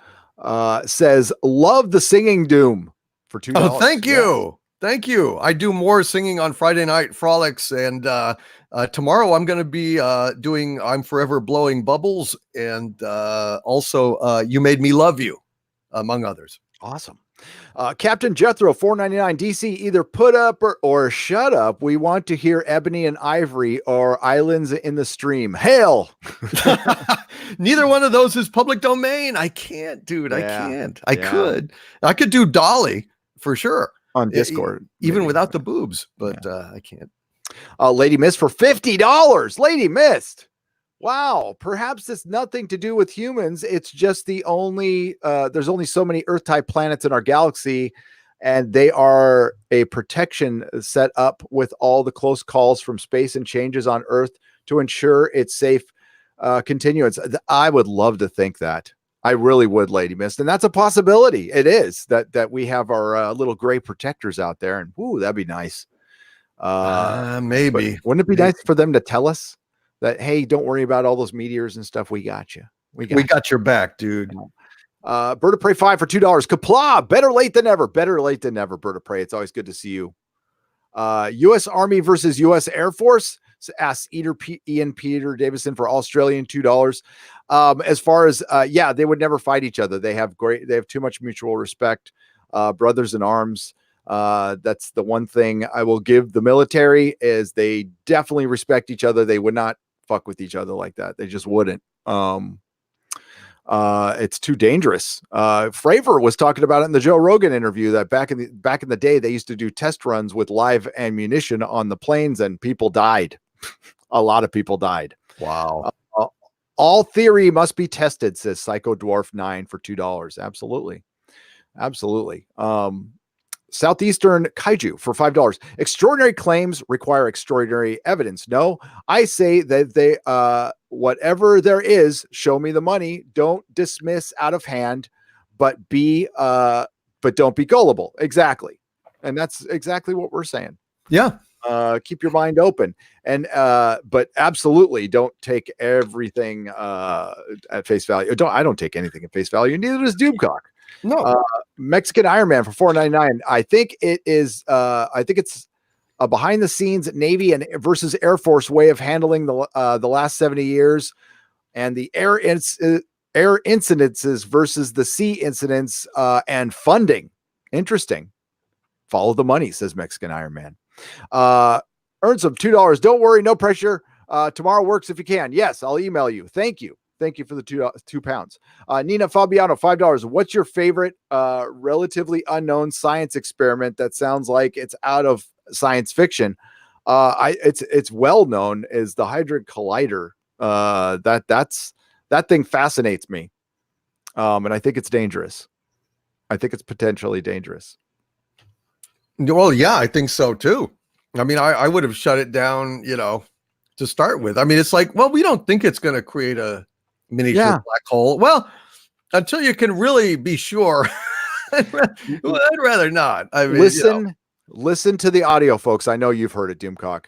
says, love the singing Doom for $2. Oh, thank you. Thank you. I do more singing on Friday Night Frolics, and tomorrow I'm going to be doing I'm Forever Blowing Bubbles, and also You Made Me Love You, among others. Awesome. Captain Jethro 499 DC, either put up or shut up. We want to hear Ebony and Ivory or Islands in the Stream. Hail. Neither one of those is public domain. I can't, dude. I can't. I could do Dolly for sure on Discord, even without the boobs, but I can't. Lady Mist for $50. Lady Mist. Wow. Perhaps it's nothing to do with humans. It's just there's only so many Earth type planets in our galaxy, and they are a protection set up with all the close calls from space and changes on Earth to ensure its safe continuance. I would love to think that. I really would, Lady Mist. And that's a possibility. It is that we have our little gray protectors out there, and that'd be nice. Maybe. Wouldn't it be nice for them to tell us that, hey, don't worry about all those meteors and stuff. We got you. We got your back, dude. Bird of Prey 5 for $2. Kapla. Better late than never. Better late than never, Bird of Prey. It's always good to see you. U.S. Army versus U.S. Air Force. Ask Ian Peter Davison for Australian $2. As far as they would never fight each other. They have too much mutual respect. Brothers in arms. That's the one thing I will give the military is they definitely respect each other. They would not fuck with each other like that. They just wouldn't. It's too dangerous. Fravor was talking about it in the Joe Rogan interview that back in the day, they used to do test runs with live ammunition on the planes and people died. A lot of people died. Wow. All theory must be tested, says Psycho Dwarf 9 for $2. Absolutely. Southeastern Kaiju for $5. Extraordinary claims require extraordinary evidence. No, I say that they, whatever there is, show me the money. Don't dismiss out of hand, but don't be gullible. Exactly. And that's exactly what we're saying. Yeah. Keep your mind open, and but absolutely don't take everything at face value. I don't take anything at face value. Neither does Doomcock. No. Mexican Iron Man for $4.99. I think it is. I think it's a behind the scenes Navy and versus Air Force way of handling the last 70 years, and the air incidences versus the sea incidents and funding. Interesting. Follow the money, says Mexican Iron Man. Earn some $2. Don't worry, no pressure. Tomorrow works if you can. Yes, I'll email you. Thank you. Thank you for the £2. Nina Fabiano, $5. What's your favorite relatively unknown science experiment that sounds like it's out of science fiction? It's well known as the Hadron Collider. That thing fascinates me. And I think it's dangerous. I think it's potentially dangerous. Well, yeah, I think so too. I mean, I would have shut it down, to start with. I mean, it's like, well, we don't think it's going to create a miniature black hole. Well, until you can really be sure. I'd rather not. I mean, listen to the audio, folks. I know you've heard it, Doomcock.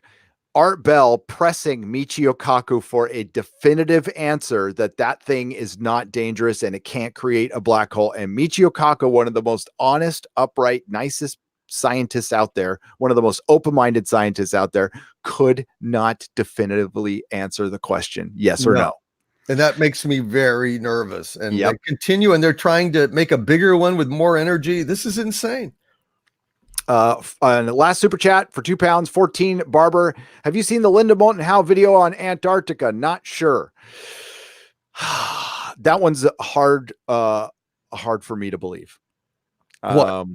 Art Bell pressing Michio Kaku for a definitive answer that thing is not dangerous and it can't create a black hole. And Michio Kaku, one of the most honest, upright, nicest scientists out there, one of the most open-minded scientists out there, could not definitively answer the question, yes or no. And that makes me very nervous. And they continue, and they're trying to make a bigger one with more energy. This is insane. And the last super chat for £2, 14 Barber. Have you seen the Linda Moulton Howe video on Antarctica? Not sure. That one's hard for me to believe. What?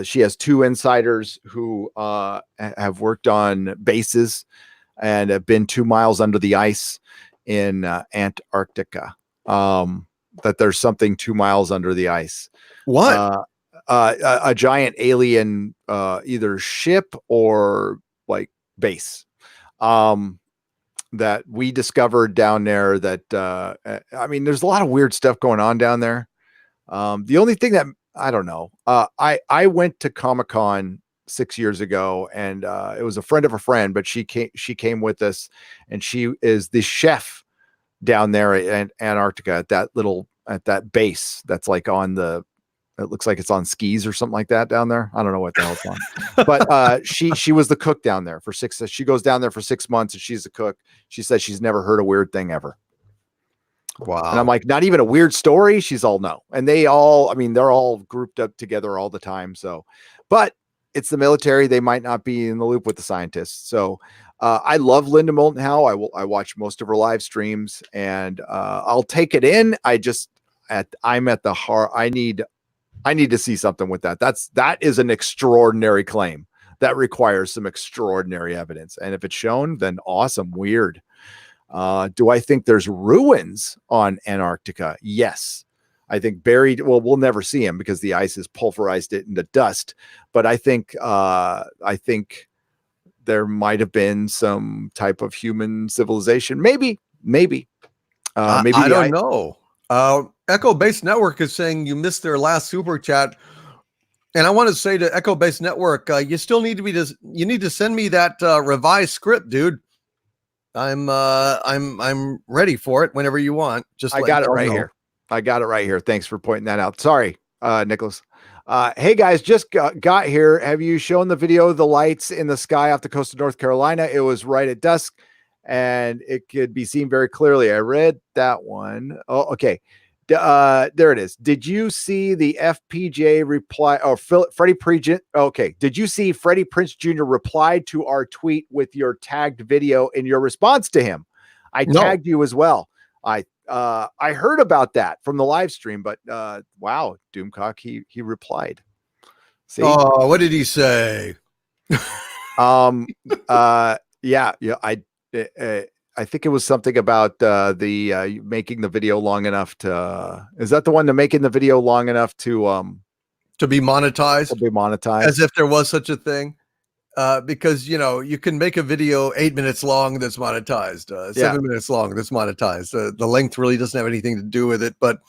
She has two insiders who have worked on bases and have been 2 miles under the ice in Antarctica. That there's something 2 miles under the ice. What? A giant alien, either ship or like base, that we discovered down there. That I mean, there's a lot of weird stuff going on down there. The only thing that I don't know, I went to Comic-Con 6 years ago, and it was a friend of a friend, but she came with us, and she is the chef down there at Antarctica at that base that's like it looks like it's on skis or something like that down there. I don't know what the hell it's on, but she was the cook down there she goes down there for 6 months, and she's the cook. She says she's never heard a weird thing ever. Wow. And I'm like, not even a weird story? She's all no. And they're all grouped up together all the time. So, but it's the military. They might not be in the loop with the scientists. So I love Linda Moulton Howe. I watch most of her live streams, and I'll take it in. I'm at the heart. I need to see something with that. That is an extraordinary claim that requires some extraordinary evidence. And if it's shown, then awesome. Weird. Do I think there's ruins on Antarctica? Yes. I think buried. Well, we'll never see them because the ice has pulverized it into dust. But I think there might have been some type of human civilization. Maybe. I don't know. Echo Base Network is saying you missed their last super chat, and I want to say to Echo Base Network, you still need to send me that revised script, dude. I'm ready for it whenever you want. I got it right here. I got it right here. Thanks for pointing that out. Sorry, Nicholas. Hey guys, just got here. Have you shown the video of the lights in the sky off the coast of North Carolina? It was right at dusk, and it could be seen very clearly. I read that one. Oh, okay. There it is. Did you see the FPJ reply? Oh, Freddie Prinze. Okay. Did you see Freddie Prinze Jr. replied to our tweet with your tagged video in your response to him? I tagged you as well. I heard about that from the live stream, but wow, Doomcock, he replied. See? Oh, what did he say? Yeah. I think it was something about making the video long enough to. Is that the one to making the video long enough to to be monetized, will be monetized. as if there was such a thing. Because you can make a video 8 minutes long that's monetized, 7 minutes long that's monetized. The length really doesn't have anything to do with it, but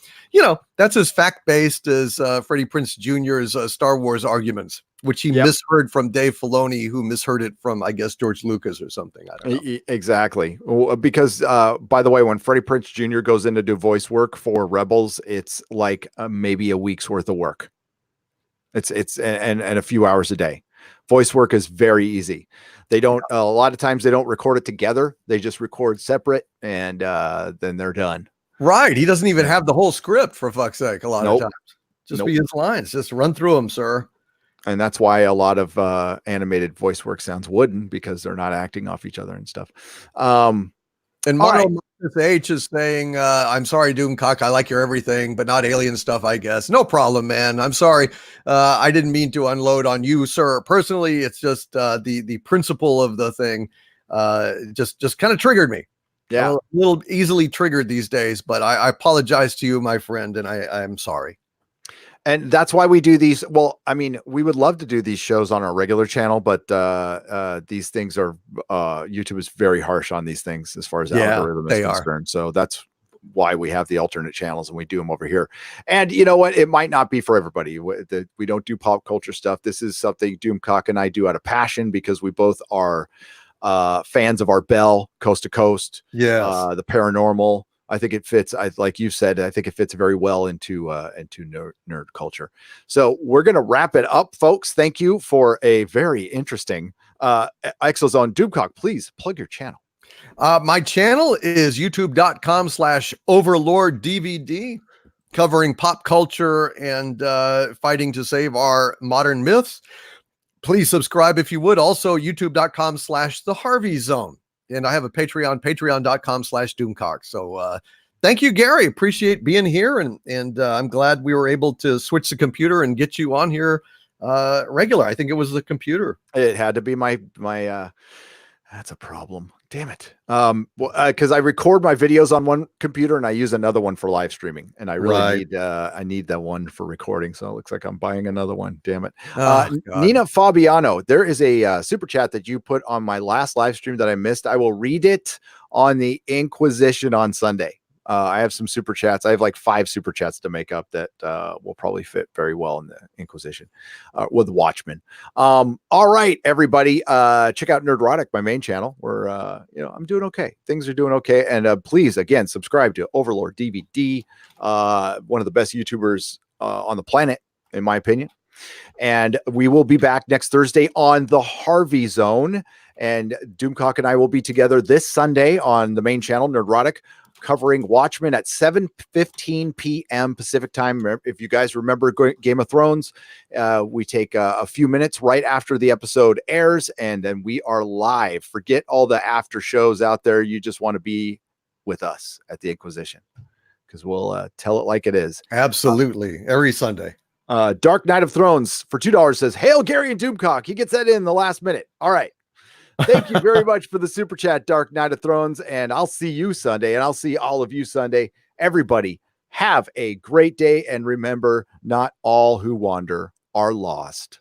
that's as fact-based as Freddie Prinze Jr.'s Star Wars arguments, which he misheard from Dave Filoni, who misheard it from, I guess, George Lucas or something. I don't know. Exactly. Because by the way, when Freddie Prinze Jr. goes in to do voice work for Rebels, it's like maybe a week's worth of work. It's and a few hours a day. Voice work is very easy. They don't, a lot of times they don't record it together. They just record separate and then they're done. Right. He doesn't even have the whole script, for fuck's sake. A lot of times. Just be his lines. Just run through them, sir. And that's why a lot of animated voice work sounds wooden, because they're not acting off each other and stuff. And Mono H is saying, I'm sorry, Doomcock, I like your everything, but not alien stuff, I guess. No problem, man. I'm sorry. I didn't mean to unload on you, sir. Personally, it's just the principle of the thing just kind of triggered me. Yeah. I'm a little easily triggered these days, but I apologize to you, my friend, and I'm sorry. And that's why we do these. Well, I mean, we would love to do these shows on our regular channel, but these things are YouTube is very harsh on these things as far as algorithm is concerned. So that's why we have the alternate channels and we do them over here. And you know what? It might not be for everybody. We don't do pop culture stuff. This is something Doomcock and I do out of passion, because we both are fans of our Bell, Coast to Coast, the paranormal. I think it fits. Like you said, I think it fits very well into nerd culture. So we're going to wrap it up, folks. Thank you for a very interesting ExoZone. Doomcock, please plug your channel. My channel is youtube.com/overlorddvd, covering pop culture and fighting to save our modern myths. Please subscribe if you would. Also, youtube.com/theharveyzone. And I have a Patreon, patreon.com/Doomcock. So thank you, Gary. Appreciate being here. And I'm glad we were able to switch the computer and get you on here regular. I think it was the computer. It had to be my that's a problem. Damn it. Because I record my videos on one computer and I use another one for live streaming. And I really need that one for recording. So it looks like I'm buying another one. Damn it. Nina Fabiano, there is a super chat that you put on my last live stream that I missed. I will read it on the Inquisition on Sunday. I have some super chats. I have like 5 super chats to make up that will probably fit very well in the Inquisition with Watchmen. All right, everybody, check out Nerdrotic, my main channel, where I'm doing okay. Things are doing okay, and please, again, subscribe to Overlord DVD, one of the best YouTubers on the planet, in my opinion. And we will be back next Thursday on the Harvey Zone, and Doomcock and I will be together this Sunday on the main channel, Nerdrotic, covering Watchmen at 7:15 p.m. Pacific time. If you guys remember Game of Thrones, we take a few minutes right after the episode airs, and then we are live. Forget all the after shows out there. You just want to be with us at the Inquisition, because we'll tell it like it is. Absolutely. Every Sunday. Dark Knight of Thrones for $2 says, "Hail Gary and Doomcock." He gets that in the last minute. All right. Thank you very much for the super chat, Dark Knight of Thrones, and I'll see you Sunday, and I'll see all of you Sunday. Everybody, have a great day, and remember, not all who wander are lost.